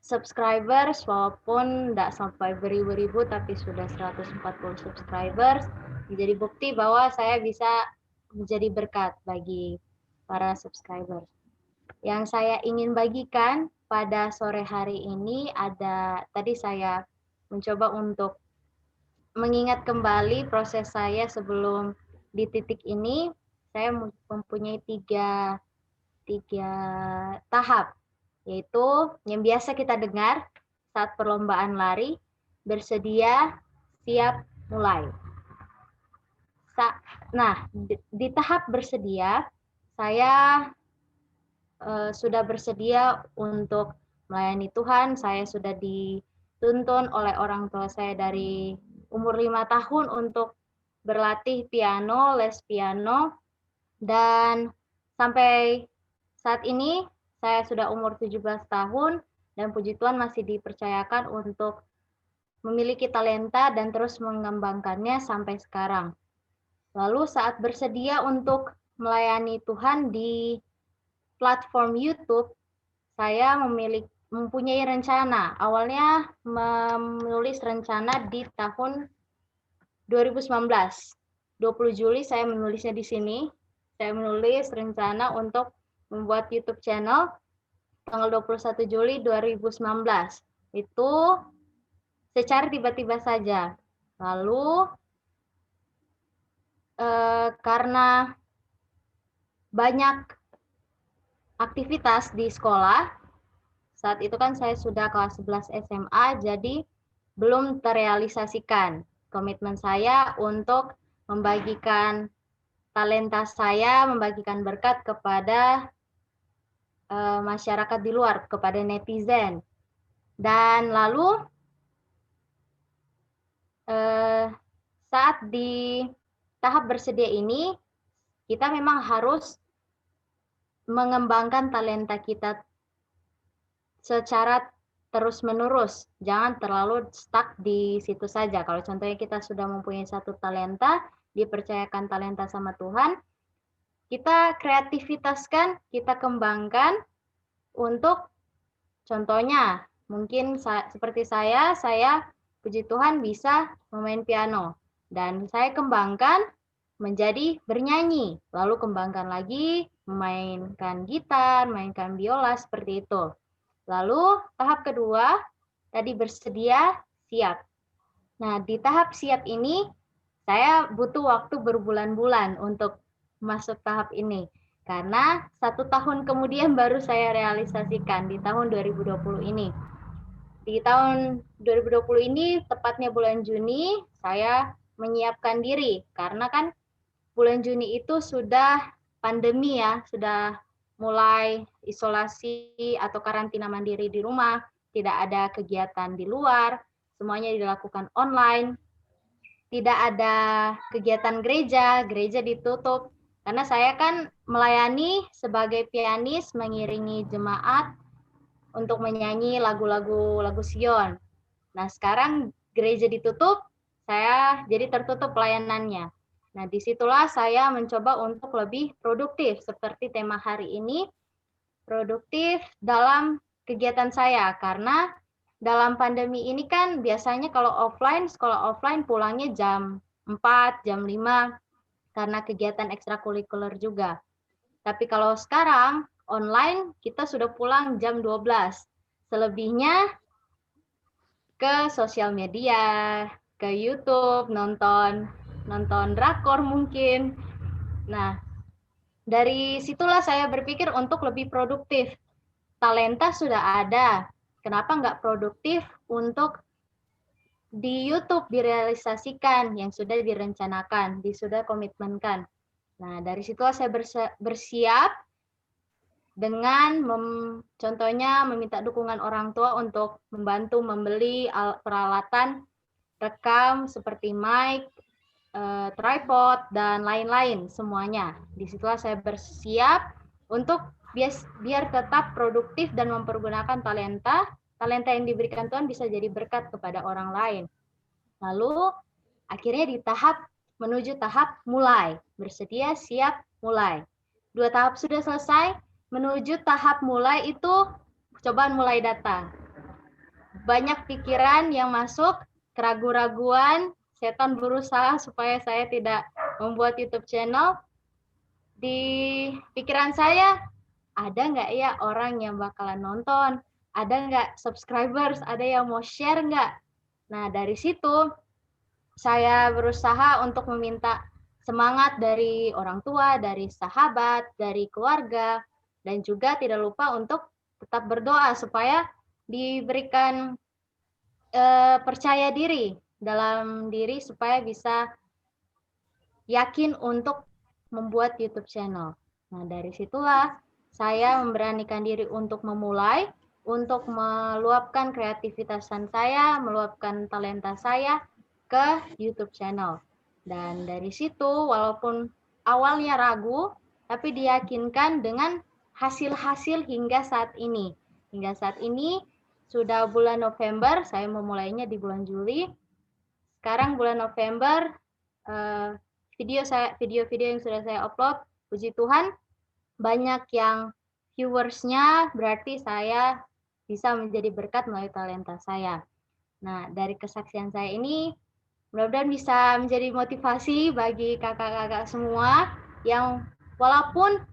subscribers walaupun tidak sampai beribu-ribu tapi sudah 140 subscribers, menjadi bukti bahwa saya bisa menjadi berkat bagi para subscribers. Yang saya ingin bagikan pada sore hari ini tadi saya mencoba untuk mengingat kembali proses saya sebelum di titik ini. Saya mempunyai tiga tahap, yaitu yang biasa kita dengar saat perlombaan lari, bersedia, siap, mulai. Nah, di tahap bersedia, saya sudah bersedia untuk melayani Tuhan. Saya sudah dituntun oleh orang tua saya dari umur 5 tahun untuk berlatih piano, les piano, dan sampai saat ini saya sudah umur 17 tahun dan puji Tuhan masih dipercayakan untuk memiliki talenta dan terus mengembangkannya sampai sekarang. Lalu saat bersedia untuk melayani Tuhan di platform YouTube, saya mempunyai rencana. Awalnya menulis rencana di tahun 2019. 20 Juli saya menulisnya di sini. Saya menulis rencana untuk membuat YouTube channel tanggal 21 Juli 2019. Itu secara tiba-tiba saja. Lalu karena banyak aktivitas di sekolah, saat itu kan saya sudah kelas 11 SMA, jadi belum terrealisasikan komitmen saya untuk membagikan talenta saya, membagikan berkat kepada masyarakat di luar, kepada netizen. Dan lalu saat di tahap bersedia ini, kita memang harus mengembangkan talenta kita secara terus-menerus. Jangan terlalu stuck di situ saja. Kalau contohnya kita sudah mempunyai satu talenta, dipercayakan talenta sama Tuhan, kita kreativitaskan, kita kembangkan untuk contohnya, mungkin seperti saya puji Tuhan bisa memain piano. Dan saya kembangkan menjadi bernyanyi, lalu kembangkan lagi, memainkan gitar, mainkan biola, seperti itu. Lalu tahap kedua, tadi bersedia, siap. Nah, di tahap siap ini, saya butuh waktu berbulan-bulan untuk masuk tahap ini. Karena 1 tahun kemudian baru saya realisasikan di tahun 2020 ini. Di tahun 2020 ini, tepatnya bulan Juni, saya menyiapkan diri. Karena kan bulan Juni itu sudah pandemi ya, sudah mulai isolasi atau karantina mandiri di rumah, tidak ada kegiatan di luar, semuanya dilakukan online, tidak ada kegiatan gereja, gereja ditutup. Karena saya kan melayani sebagai pianis, mengiringi jemaat untuk menyanyi lagu-lagu Sion. Nah, sekarang gereja ditutup, saya jadi tertutup pelayanannya. Nah, disitulah saya mencoba untuk lebih produktif, seperti tema hari ini, produktif dalam kegiatan saya. Karena dalam pandemi ini kan biasanya kalau offline, sekolah offline pulangnya jam 4, jam 5, karena kegiatan ekstrakurikuler juga. Tapi kalau sekarang, online, kita sudah pulang jam 12. Selebihnya ke sosial media, ke YouTube, nonton drakor mungkin. Nah, dari situlah saya berpikir untuk lebih produktif. Talenta sudah ada, kenapa nggak produktif untuk di YouTube direalisasikan yang sudah direncanakan, sudah komitmenkan. Nah, dari situlah saya bersiap dengan contohnya meminta dukungan orang tua untuk membantu membeli peralatan rekam seperti mic, tripod, dan lain-lain semuanya. Disitulah saya bersiap untuk biar tetap produktif dan mempergunakan talenta yang diberikan Tuhan bisa jadi berkat kepada orang lain. Lalu akhirnya menuju tahap mulai, bersedia, siap, mulai. 2 tahap sudah selesai, menuju tahap mulai itu cobaan mulai datang. Banyak pikiran yang masuk, keraguan-raguan, setan berusaha supaya saya tidak membuat YouTube channel. Di pikiran saya, ada nggak ya orang yang bakalan nonton? Ada nggak subscribers? Ada yang mau share nggak? Nah, dari situ saya berusaha untuk meminta semangat dari orang tua, dari sahabat, dari keluarga, dan juga tidak lupa untuk tetap berdoa supaya diberikan percaya diri dalam diri supaya bisa yakin untuk membuat YouTube channel. Nah, dari situlah saya memberanikan diri untuk memulai, untuk meluapkan kreativitasan saya, meluapkan talenta saya ke YouTube channel. Dan dari situ, walaupun awalnya ragu, tapi diyakinkan dengan hasil-hasil hingga saat ini. Hingga saat ini, sudah bulan November, saya memulainya di bulan Juli. Sekarang bulan November, video-video yang sudah saya upload, puji Tuhan, banyak yang viewersnya, berarti saya bisa menjadi berkat melalui talenta saya. Nah, dari kesaksian saya ini, mudah-mudahan bisa menjadi motivasi bagi kakak-kakak semua yang walaupun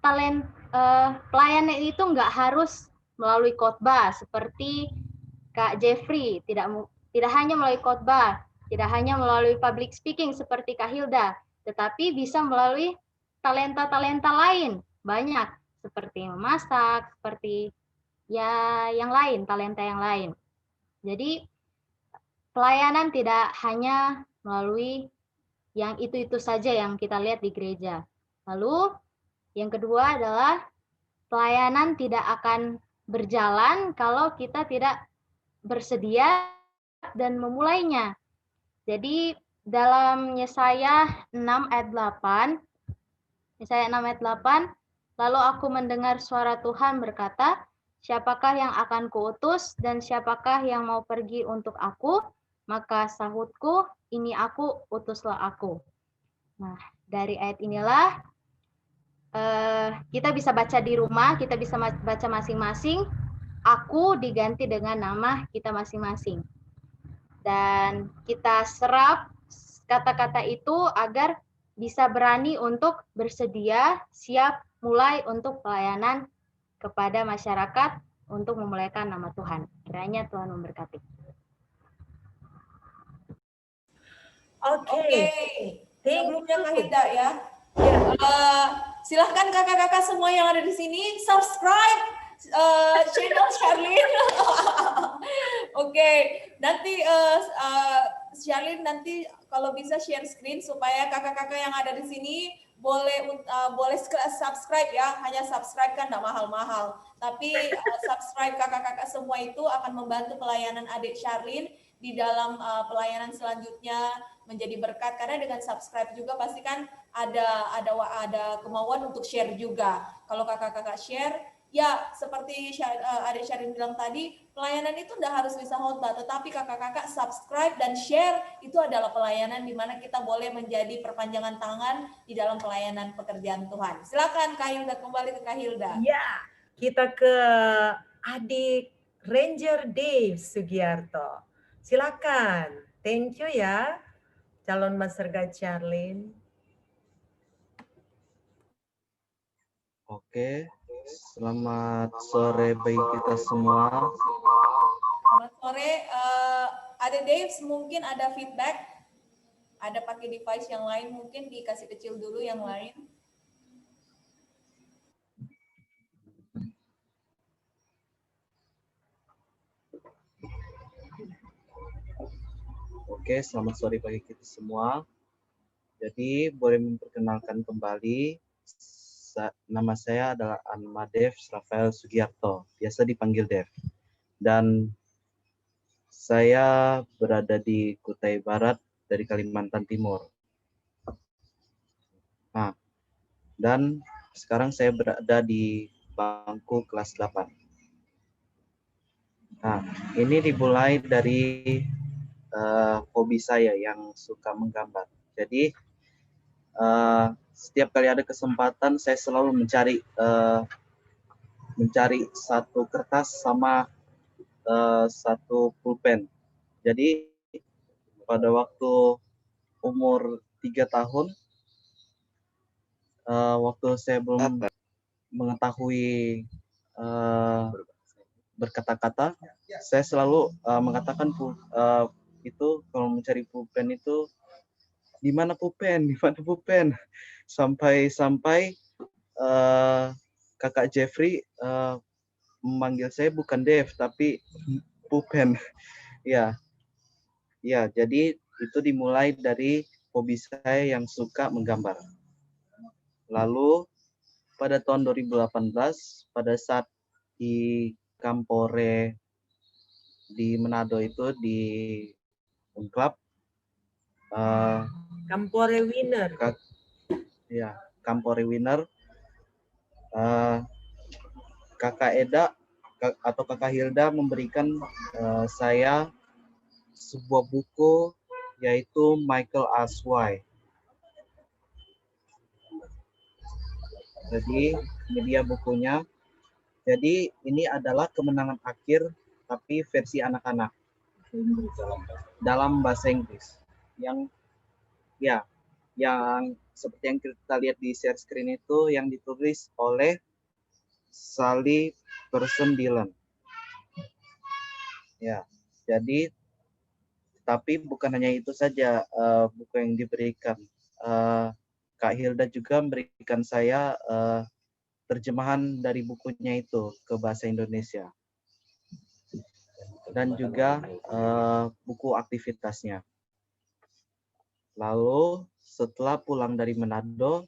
pelayanan itu nggak harus melalui khotbah seperti Kak Jeffrey, tidak hanya melalui khotbah, tidak hanya melalui public speaking seperti Kak Hilda, tetapi bisa melalui talenta-talenta lain, banyak seperti memasak, seperti ya yang lain, talenta yang lain. Jadi pelayanan tidak hanya melalui yang itu-itu saja yang kita lihat di gereja. Lalu yang kedua adalah pelayanan tidak akan berjalan kalau kita tidak bersedia dan memulainya. Jadi dalam Yesaya 6 ayat 8, Yesaya 6 ayat 8, lalu aku mendengar suara Tuhan berkata, siapakah yang akan kuutus dan siapakah yang mau pergi untuk aku? Maka sahutku, ini aku, utuslah aku. Nah, dari ayat inilah kita bisa baca di rumah, kita bisa baca masing-masing, aku diganti dengan nama kita masing-masing. Dan kita serap kata-kata itu agar bisa berani untuk bersedia, siap mulai untuk pelayanan kepada masyarakat untuk memuliakan nama Tuhan. Kiranya Tuhan memberkati. Oke. Sebelumnya Kak Hilda ya. Silahkan kakak-kakak semua yang ada di sini subscribe channel Charlene. Oke, nanti Charlene nanti kalau bisa share screen supaya kakak-kakak yang ada di sini boleh subscribe ya. Hanya subscribe kan nggak mahal-mahal. Tapi subscribe kakak-kakak semua itu akan membantu pelayanan adik Charlene di dalam pelayanan selanjutnya menjadi berkat, karena dengan subscribe juga pasti kan ada kemauan untuk share juga. Kalau kakak-kakak share, ya seperti adik Syarin bilang tadi, pelayanan itu udah harus bisa khotbah, tetapi kakak-kakak subscribe dan share itu adalah pelayanan di mana kita boleh menjadi perpanjangan tangan di dalam pelayanan pekerjaan Tuhan. Silakan Kak Hilda, kembali ke Kak Hilda. Ya, kita ke adik Ranger Dave Sugiarto. Silakan, thank you ya, calon Master Guide Charlene. Oke, selamat sore bagi kita semua. Selamat sore, ada Dave, mungkin ada feedback, ada pakai device yang lain, mungkin dikasih kecil dulu yang lain. Oke, selamat sore bagi kita semua. Jadi boleh memperkenalkan kembali, nama saya adalah Amadev Rafael Sugiarto, biasa dipanggil Dev. Dan saya berada di Kutai Barat dari Kalimantan Timur. Nah, dan sekarang saya berada di bangku kelas 8. Nah, ini dimulai dari hobi saya yang suka menggambar. Jadi setiap kali ada kesempatan saya selalu mencari satu kertas sama satu pulpen. Jadi pada waktu umur 3 tahun, waktu saya belum mengetahui berkata-kata, saya selalu mengatakan itu kalau mencari pulpen itu di mana pulpen, sampai kakak Jeffrey memanggil saya bukan Dev tapi pulpen. Ya, jadi itu dimulai dari hobi saya yang suka menggambar. Lalu pada tahun 2018 pada saat di Kampore di Manado itu di Unclub, Kampore Winner. Ya, Kampore Winner. Kakak Eda atau Kakak Hilda memberikan saya sebuah buku yaitu Michael Aswai. Jadi ini dia bukunya. Jadi ini adalah kemenangan akhir tapi versi anak-anak dalam bahasa Inggris. Yang ya, yang seperti yang kita lihat di share screen itu yang ditulis oleh Sally Person Dillon. Ya, jadi tapi bukan hanya itu saja buku yang diberikan. Kak Hilda juga memberikan saya terjemahan dari bukunya itu ke bahasa Indonesia. Dan juga buku aktivitasnya. Lalu setelah pulang dari Manado,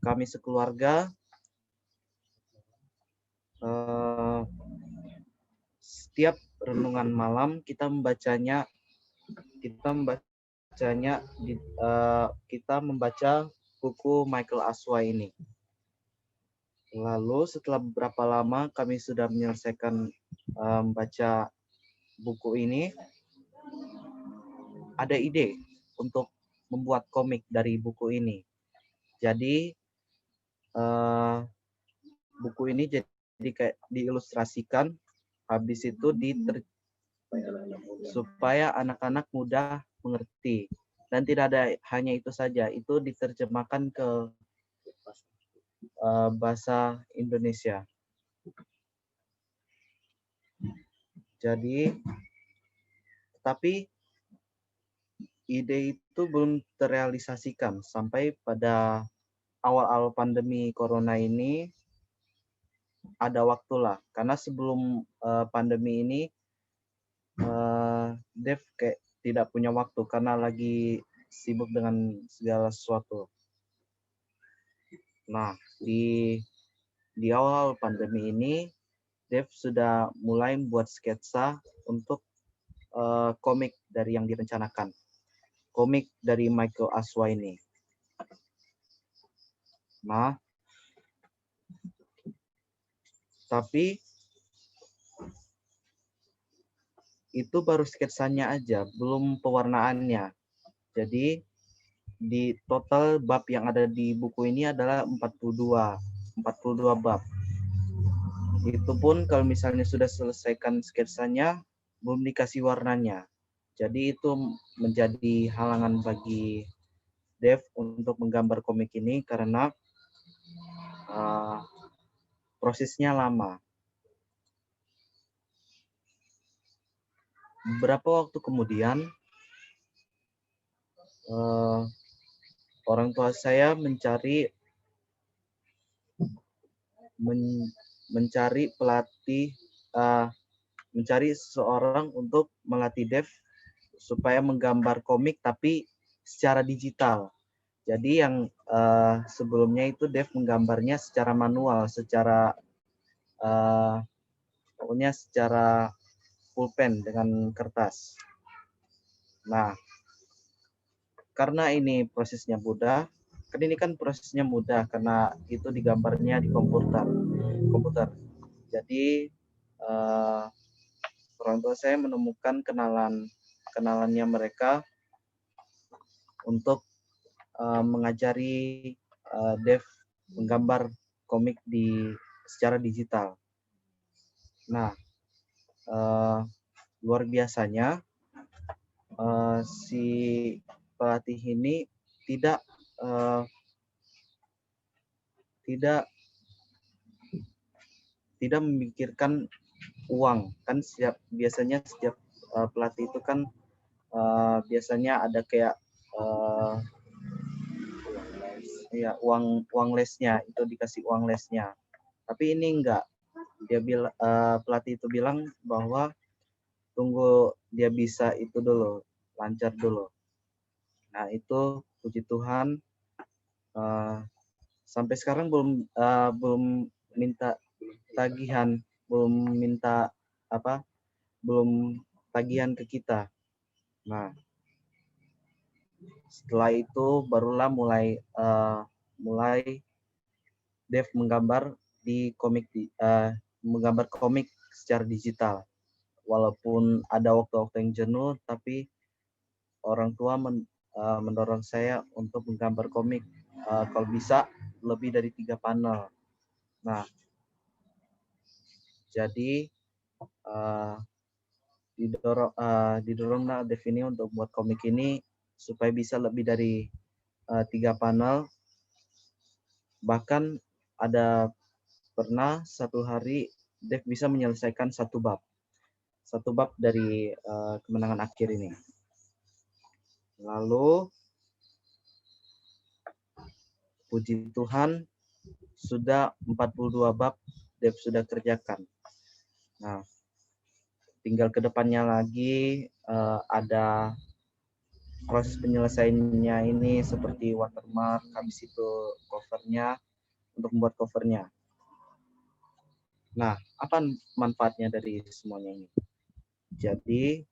kami sekeluarga setiap renungan malam kita membacanya kita membaca buku Michael Aswa ini. Lalu setelah beberapa lama kami sudah menyelesaikan membaca buku ini, ada ide untuk membuat komik dari buku ini. Jadi buku ini jadi kayak diilustrasikan, habis itu supaya anak-anak mudah mengerti. Dan tidak ada hanya itu saja, itu diterjemahkan ke bahasa Indonesia. Jadi, tapi ide itu belum terrealisasikan sampai pada awal-awal pandemi corona ini. Ada waktulah, karena sebelum pandemi ini Dev kayak tidak punya waktu karena lagi sibuk dengan segala sesuatu. Nah, di awal pandemi ini Dev sudah mulai membuat sketsa untuk komik dari yang direncanakan. Komik dari Michael Aswa ini. Nah, tapi itu baru sketsanya aja, belum pewarnaannya. Jadi di total bab yang ada di buku ini adalah 42 bab. Itu pun kalau misalnya sudah selesaikan sketsanya, belum dikasih warnanya. Jadi itu menjadi halangan bagi Dev untuk menggambar komik ini karena prosesnya lama. Beberapa waktu kemudian, orang tua saya mencari pelatih, mencari seseorang untuk melatih Dev supaya menggambar komik tapi secara digital. Jadi yang sebelumnya itu Dev menggambarnya secara manual, secara pokoknya secara pulpen dengan kertas. Nah, karena ini prosesnya mudah, prosesnya mudah karena itu digambarnya di komputer. Jadi orang tua saya menemukan kenalannya mereka untuk mengajari Dev menggambar komik secara digital. Nah, luar biasanya si pelatih ini tidak memikirkan uang, kan biasanya setiap pelatih itu kan biasanya ada kayak uang lesnya, itu dikasih uang lesnya. Tapi ini enggak. Pelatih itu bilang bahwa tunggu dia bisa itu dulu, lancar dulu. Nah, itu puji Tuhan sampai sekarang belum minta tagihan, belum tagihan ke kita. Nah, setelah itu barulah mulai Dev menggambar menggambar komik secara digital. Walaupun ada waktu-waktu yang jenuh, tapi orang tua mendorong saya untuk menggambar komik kalau bisa lebih dari 3 panel. Nah, Jadi didoronglah Dev ini untuk buat komik ini supaya bisa lebih dari 3 panel. Bahkan ada pernah satu hari Dev bisa menyelesaikan satu bab dari kemenangan akhir ini. Lalu puji Tuhan sudah 42 bab Dev sudah kerjakan. Nah, tinggal ke depannya lagi ada proses penyelesaiannya ini seperti watermark, habis itu covernya, untuk membuat covernya. Nah, apa manfaatnya dari semuanya ini? Jadi,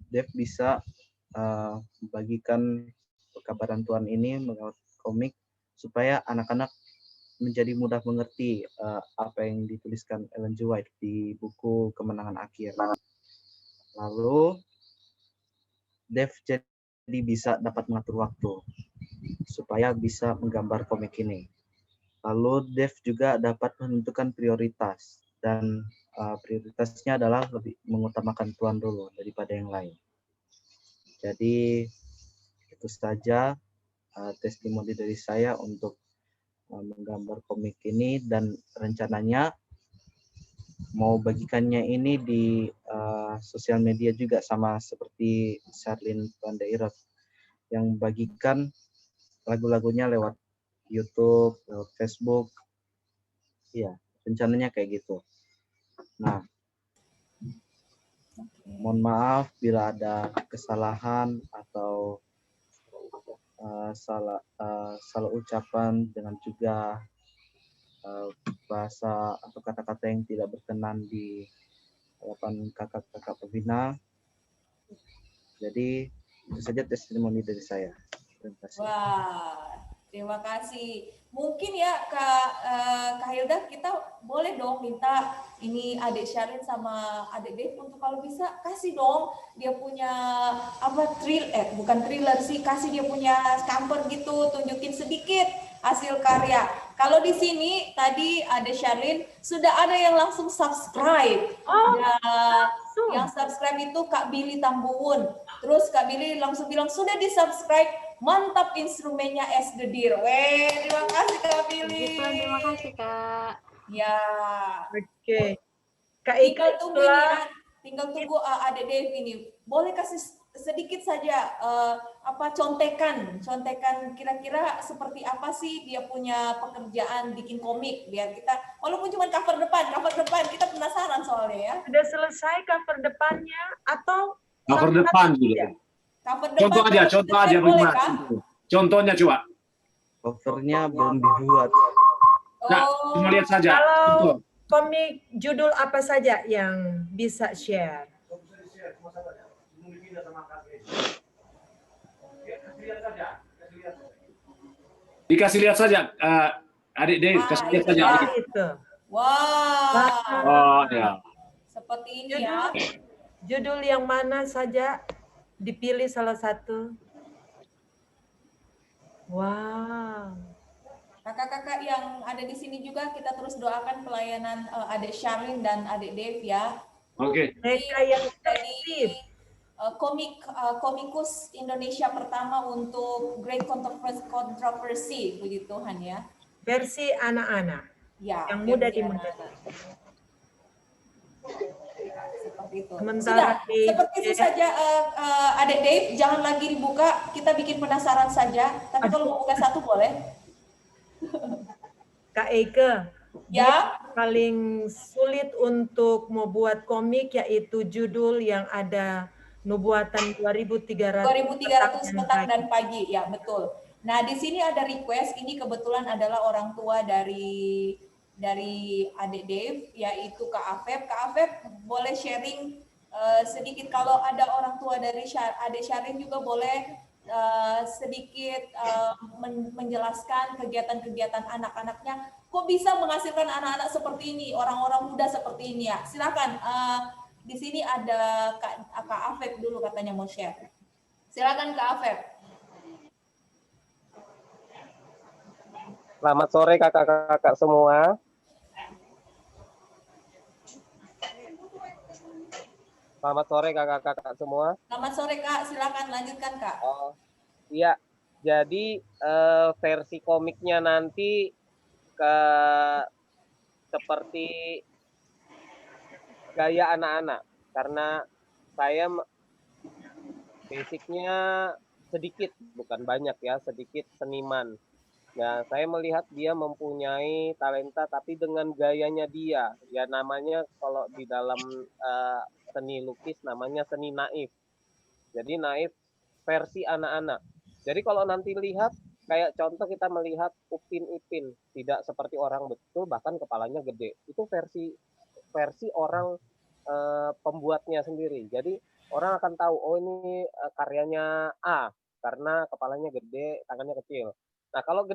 Dev bisa membagikan kabaran Tuhan ini melalui komik supaya anak-anak menjadi mudah mengerti apa yang dituliskan Ellen G. White di buku Kemenangan Akhir. Lalu Dev jadi bisa dapat mengatur waktu supaya bisa menggambar komik ini. Lalu Dev juga dapat menentukan prioritas, dan prioritasnya adalah lebih mengutamakan Tuhan dulu daripada yang lain. Jadi itu saja testimoni dari saya untuk menggambar komik ini, dan rencananya mau bagikannya ini di sosial media juga, sama seperti Charlene Van de Irot yang bagikan lagu-lagunya lewat YouTube, lewat Facebook. Iya, rencananya kayak gitu. Nah, mohon maaf bila ada kesalahan atau salah ucapan, dengan juga bahasa atau kata-kata yang tidak berkenan di hadapan kakak-kakak pembina. Jadi itu saja testimoni dari saya. Terima kasih. Wah, terima kasih. Mungkin ya Kak Hilda, kita boleh dong minta ini adik Syarin sama adik Dev untuk kalau bisa kasih dong dia punya bukan thriller sih, kasih dia punya cover gitu, tunjukin sedikit hasil karya. Kalau di sini tadi ada Syarin, sudah ada yang langsung subscribe. Yang subscribe itu Kak Billy Tambuwun. Terus Kak Billy langsung bilang sudah di-subscribe, mantap instrumennya as the deer. Weh, terima kasih Kak Billy. Terima kasih Kak. Ya. Oke. Kak Tinggal Ika, tunggu ini ya. Tinggal tunggu Adik Dev ini. Boleh kasih sedikit saja contekan kira-kira seperti apa sih dia punya pekerjaan bikin komik, biar kita walaupun cuma cover depan kita penasaran soalnya ya. Sudah selesai cover depannya atau Cover depan dulu. Cover depan Contoh aja boleh, Bang. Kak? Contohnya coba. Covernya belum dibuat. Nah, cuma lihat saja. Kalau komik judul apa saja yang bisa share? Dikasih lihat saja, adik Dev, kasih lihat saja. Itu. Wah. Oh ya. Seperti ini ya. Judul yang mana saja, dipilih salah satu. Wow. Kakak-kakak yang ada di sini juga kita terus doakan pelayanan adik Syarin dan adik Dev ya. Oke. Mereka yang jadi komikus Indonesia pertama untuk Great Controversy, puji Tuhan ya. Versi anak-anak ya, yang mudah versi dimengerti. Seperti itu. Sementara Sudah, seperti itu saja adik Dave, jangan lagi dibuka, kita bikin penasaran saja. Tapi kalau mau buka satu boleh. Kak Eike, ya, paling sulit untuk membuat komik yaitu judul yang ada nubuatan 2300 petang dan pagi, ya betul. Nah di sini ada request, ini kebetulan adalah orang tua dari adik Dave, yaitu Kak Afef. Kak Afef boleh sharing sedikit, kalau ada orang tua dari adik Syarin juga boleh sedikit menjelaskan kegiatan-kegiatan anak-anaknya. Kok bisa menghasilkan anak-anak seperti ini, orang-orang muda seperti ini ya? Silakan. Di sini ada Kak Afef dulu katanya mau share. Silakan Kak Afef. Selamat sore kakak-kakak semua. Selamat sore kakak-kakak semua. Selamat sore Kak, silakan lanjutkan Kak. Oh, iya. Jadi versi komiknya nanti seperti gaya anak-anak, karena saya basicnya sedikit, bukan banyak ya, sedikit seniman. Nah, saya melihat dia mempunyai talenta, tapi dengan gayanya dia. Ya namanya kalau di dalam seni lukis namanya seni naif. Jadi naif versi anak-anak. Jadi kalau nanti lihat, kayak contoh kita melihat Upin Ipin, tidak seperti orang betul, bahkan kepalanya gede. Itu versi orang pembuatnya sendiri. Jadi orang akan tahu, oh ini karyanya A, karena kepalanya gede, tangannya kecil. Nah kalau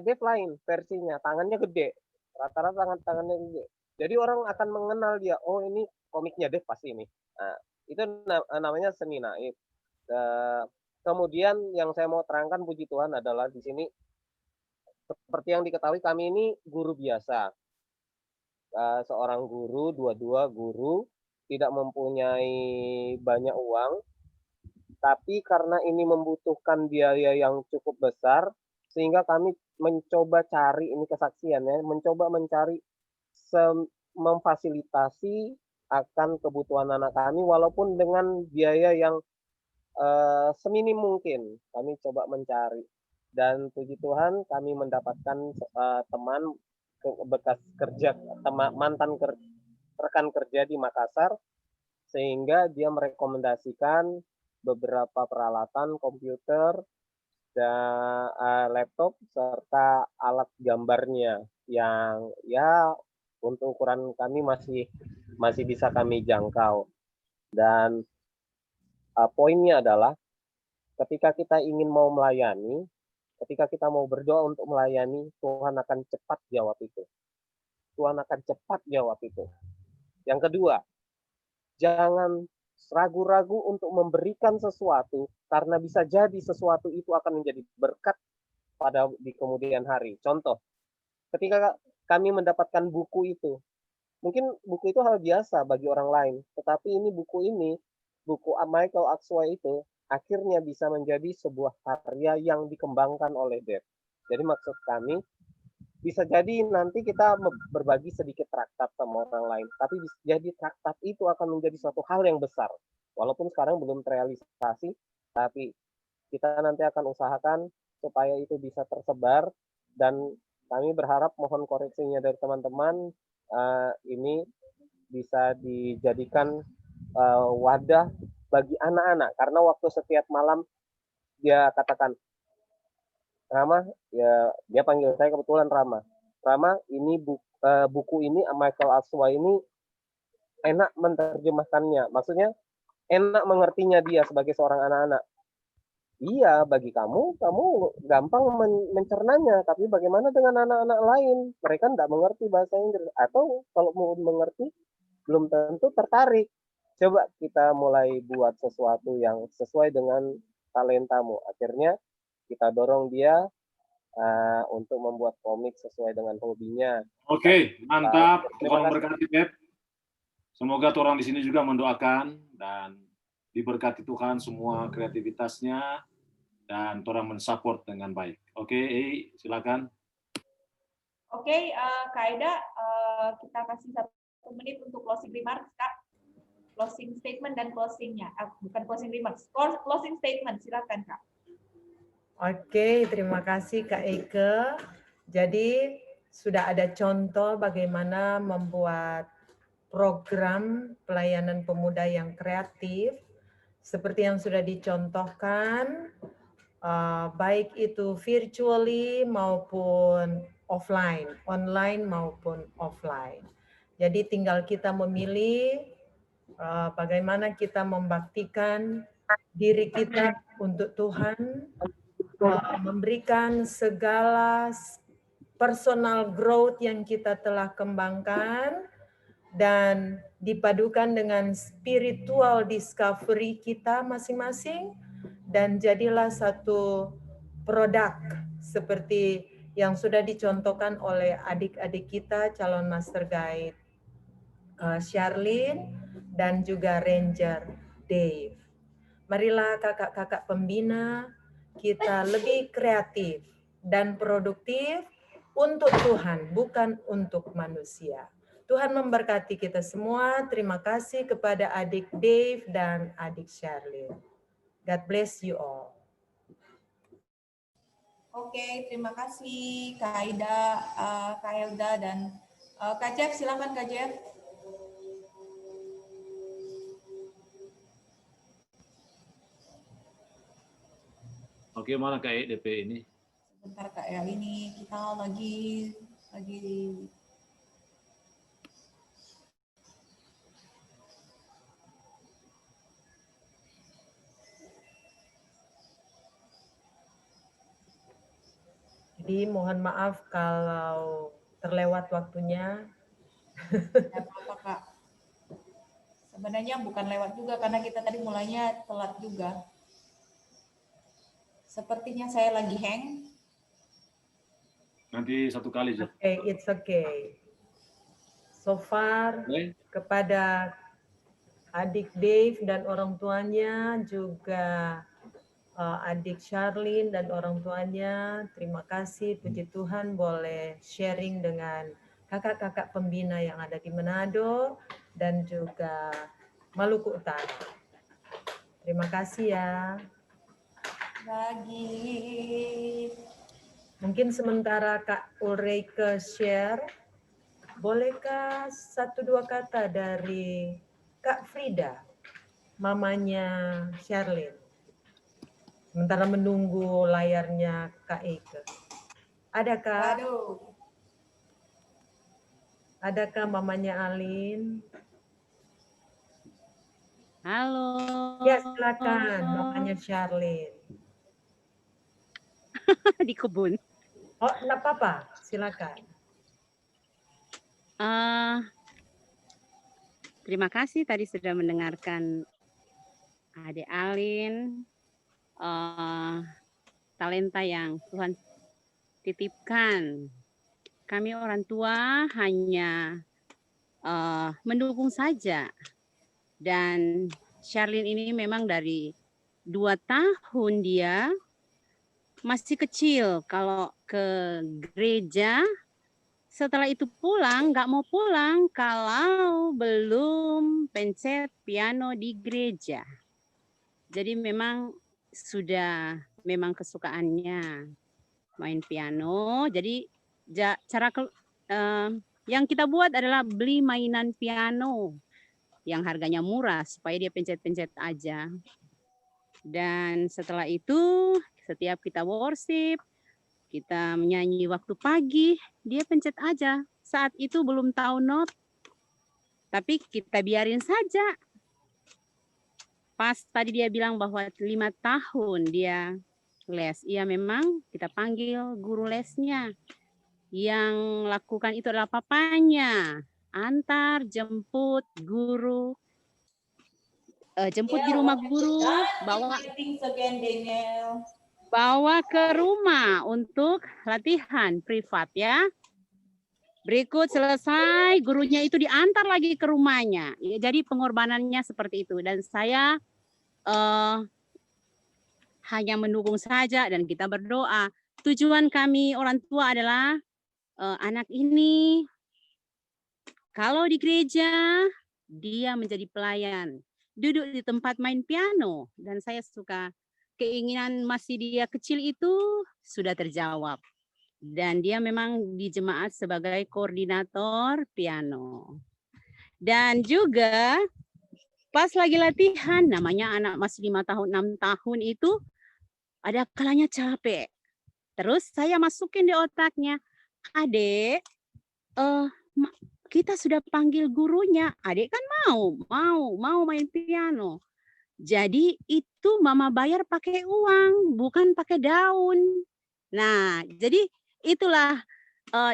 Dev lain versinya, tangannya gede, rata-rata tangannya gede. Jadi orang akan mengenal dia, oh ini komiknya Dev pasti ini. Nah, itu namanya seni naif. Kemudian yang saya mau terangkan, puji Tuhan, adalah di sini seperti yang diketahui kami ini guru biasa. Seorang guru, dua guru, tidak mempunyai banyak uang, tapi karena ini membutuhkan biaya yang cukup besar, sehingga kami mencoba cari, ini kesaksian ya, mencoba mencari memfasilitasi akan kebutuhan anak kami, walaupun dengan biaya yang seminim mungkin. Kami coba mencari, dan puji Tuhan kami mendapatkan teman bekas kerja, mantan rekan kerja di Makassar, sehingga dia merekomendasikan beberapa peralatan komputer dan laptop serta alat gambarnya yang ya untuk ukuran kami masih bisa kami jangkau. Dan poinnya adalah ketika kita ingin mau melayani, ketika kita mau berdoa untuk melayani, Tuhan akan cepat jawab itu. Tuhan akan cepat jawab itu. Yang kedua, jangan ragu-ragu untuk memberikan sesuatu, karena bisa jadi sesuatu itu akan menjadi berkat di kemudian hari. Contoh, ketika kami mendapatkan buku itu, mungkin buku itu hal biasa bagi orang lain, tetapi buku Michael Axway itu akhirnya bisa menjadi sebuah karya yang dikembangkan oleh Dev. Jadi maksud kami, bisa jadi nanti kita berbagi sedikit traktat sama orang lain, tapi bisa jadi traktat itu akan menjadi suatu hal yang besar. Walaupun sekarang belum terrealisasi, tapi kita nanti akan usahakan supaya itu bisa tersebar, dan kami berharap, mohon koreksinya dari teman-teman, ini bisa dijadikan wadah bagi anak-anak, karena waktu setiap malam dia katakan, Rama, ya dia panggil saya kebetulan Rama. Rama, ini buku ini Michael Axway ini enak menerjemahkannya. Maksudnya enak mengertinya dia sebagai seorang anak-anak. Iya, bagi kamu gampang mencernanya, tapi bagaimana dengan anak-anak lain? Mereka tidak mengerti bahasa Inggris, atau kalau mau mengerti belum tentu tertarik. Coba kita mulai buat sesuatu yang sesuai dengan talentamu. Akhirnya kita dorong dia untuk membuat komik sesuai dengan hobinya. Oke, mantap. Tuhan memberkati, Dev. Semoga orang di sini juga mendoakan dan diberkati Tuhan semua kreativitasnya, dan orang mensupport dengan baik. Oke, silakan. Oke, Kak Aida, kita kasih 1 menit untuk closing remarks, Kak. Closing statement dan closingnya, bukan closing remarks, closing statement, silakan Kak. Oke, terima kasih Kak Eike. Jadi sudah ada contoh bagaimana membuat program pelayanan pemuda yang kreatif, seperti yang sudah dicontohkan, baik itu virtually maupun offline, online maupun offline. Jadi tinggal kita memilih bagaimana kita membaktikan diri kita untuk Tuhan, memberikan segala personal growth yang kita telah kembangkan, dan dipadukan dengan spiritual discovery kita masing-masing, dan jadilah satu produk seperti yang sudah dicontohkan oleh adik-adik kita calon master guide Charlene, dan juga Ranger Dave. Marilah kakak-kakak pembina kita lebih kreatif dan produktif untuk Tuhan, bukan untuk manusia. Tuhan memberkati kita semua. Terima kasih kepada adik Dave dan adik Sherlyn. God bless you all. Oke, terima kasih Kak Aida, Kak Helda, dan Kak Jeff. Silakan Kak Jeff. Oke, mana Kak DP ini? Sebentar Kak ya, ini kita lagi Jadi mohon maaf kalau terlewat waktunya. Tidak apa-apa Kak. Sebenarnya bukan lewat juga karena kita tadi mulainya telat juga. Sepertinya saya lagi hang. Nanti satu kali, Jeff. Okay, it's okay. So far, kepada adik Dave dan orang tuanya, juga adik Sherlyn dan orang tuanya, terima kasih, puji Tuhan boleh sharing dengan kakak-kakak pembina yang ada di Manado dan juga Maluku Utara. Terima kasih ya. Lagi. Mungkin sementara Kak Ulrike share, bolehkah 1-2 kata dari Kak Frida, mamanya Sherlyn? Sementara menunggu layarnya Kak Eike. Adakah? Waduh. Adakah mamanya Alin? Halo. Ya, silakan mamanya Sherlyn. Di kebun. Oh, enggak apa-apa, silakan. Terima kasih tadi sudah mendengarkan Adik Alin, talenta yang Tuhan titipkan. Kami orang tua hanya mendukung saja. Dan Sherlyn ini memang dari 2 tahun dia masih kecil. Kalau ke gereja, setelah itu pulang, nggak mau pulang kalau belum pencet piano di gereja. Jadi memang sudah memang kesukaannya main piano. Jadi cara yang kita buat adalah beli mainan piano yang harganya murah supaya dia pencet-pencet aja. Dan setelah itu setiap kita worship, kita menyanyi waktu pagi, dia pencet aja. Saat itu belum tahu not, tapi kita biarin saja. Pas tadi dia bilang bahwa 5 tahun dia les. Iya memang kita panggil guru lesnya. Yang lakukan itu adalah papanya. Antar, jemput, guru. Jemput di rumah guru, bawa ke rumah untuk latihan privat ya. Berikut selesai, gurunya itu diantar lagi ke rumahnya. Ya, jadi pengorbanannya seperti itu. Dan saya hanya mendukung saja dan kita berdoa. Tujuan kami orang tua adalah anak ini kalau di gereja dia menjadi pelayan. Duduk di tempat main piano. Dan saya suka keinginan masih dia kecil itu sudah terjawab. Dan dia memang di jemaat sebagai koordinator piano. Dan juga pas lagi latihan, namanya anak masih 5 tahun, 6 tahun itu, ada kalanya capek. Terus saya masukin di otaknya, Adek, kita sudah panggil gurunya, Adek kan mau main piano. Jadi itu mama bayar pakai uang, bukan pakai daun. Nah, jadi itulah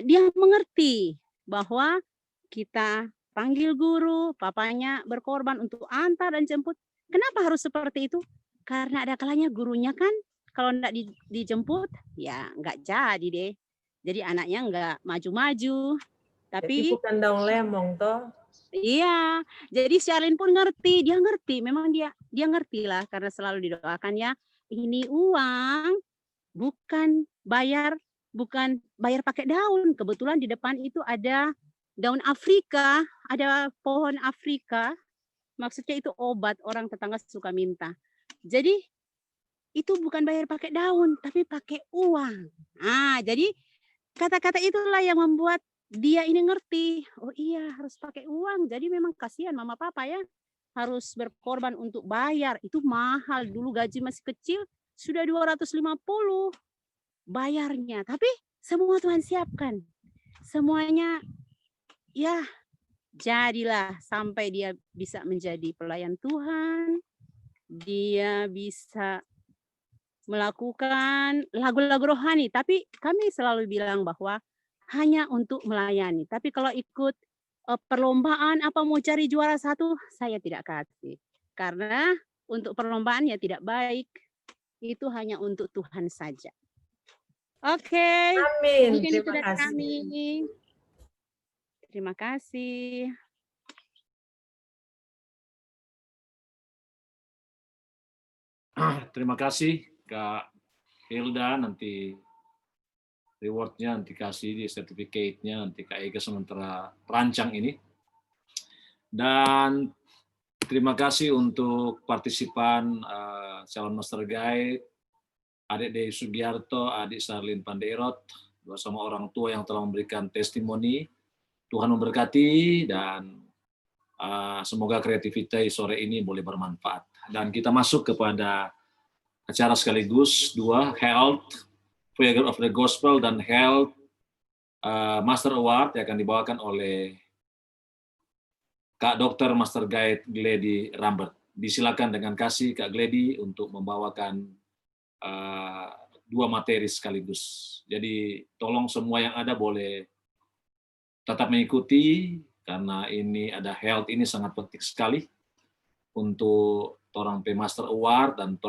dia mengerti bahwa kita panggil guru, papanya berkorban untuk antar dan jemput. Kenapa harus seperti itu? Karena ada kalanya gurunya kan kalau enggak dijemput, ya enggak jadi deh. Jadi anaknya enggak maju-maju. Tapi jadi bukan daun lemong toh? Iya, jadi Charlene pun ngerti, memang dia ngerti lah karena selalu didoakan ya. Ini uang bukan bayar pakai daun. Kebetulan di depan itu ada daun Afrika, ada pohon Afrika. Maksudnya itu obat, orang tetangga suka minta. Jadi itu bukan bayar pakai daun, tapi pakai uang. Nah, jadi kata-kata itulah yang membuat dia ini ngerti. Oh iya, harus pakai uang. Jadi memang kasihan mama papa ya. Harus berkorban untuk bayar. Itu mahal. Dulu gaji masih kecil, sudah 250 bayarnya. Tapi semua Tuhan siapkan. Semuanya ya jadilah sampai dia bisa menjadi pelayan Tuhan. Dia bisa melakukan lagu-lagu rohani. Tapi kami selalu bilang bahwa hanya untuk melayani. Tapi kalau ikut perlombaan apa mau cari juara 1, saya tidak kasih. Karena untuk perlombaan ya tidak baik. Itu hanya untuk Tuhan saja. Oke. Amin. Mungkin itu Terima dari kasih. kami. Terima kasih. Terima kasih Kak Hilda, nanti rewardnya nanti kasih di sertifikatnya nanti Kak Ega sementara rancang ini. Dan terima kasih untuk partisipan calon Master Guide, Adik Dewi Sugiarto, Adik Charlene Pandeirot, bersama orang tua yang telah memberikan testimoni. Tuhan memberkati dan semoga kreativitas sore ini boleh bermanfaat. Dan kita masuk kepada acara sekaligus 2, Health, Figure of the Gospel, dan Health Master Award yang akan dibawakan oleh Kak Dr. Master Guide Glady Rambert. Disilakan dengan kasih Kak Glady untuk membawakan 2 materi sekaligus. Jadi tolong semua yang ada boleh tetap mengikuti karena ini ada health ini sangat penting sekali untuk orang Master Award dan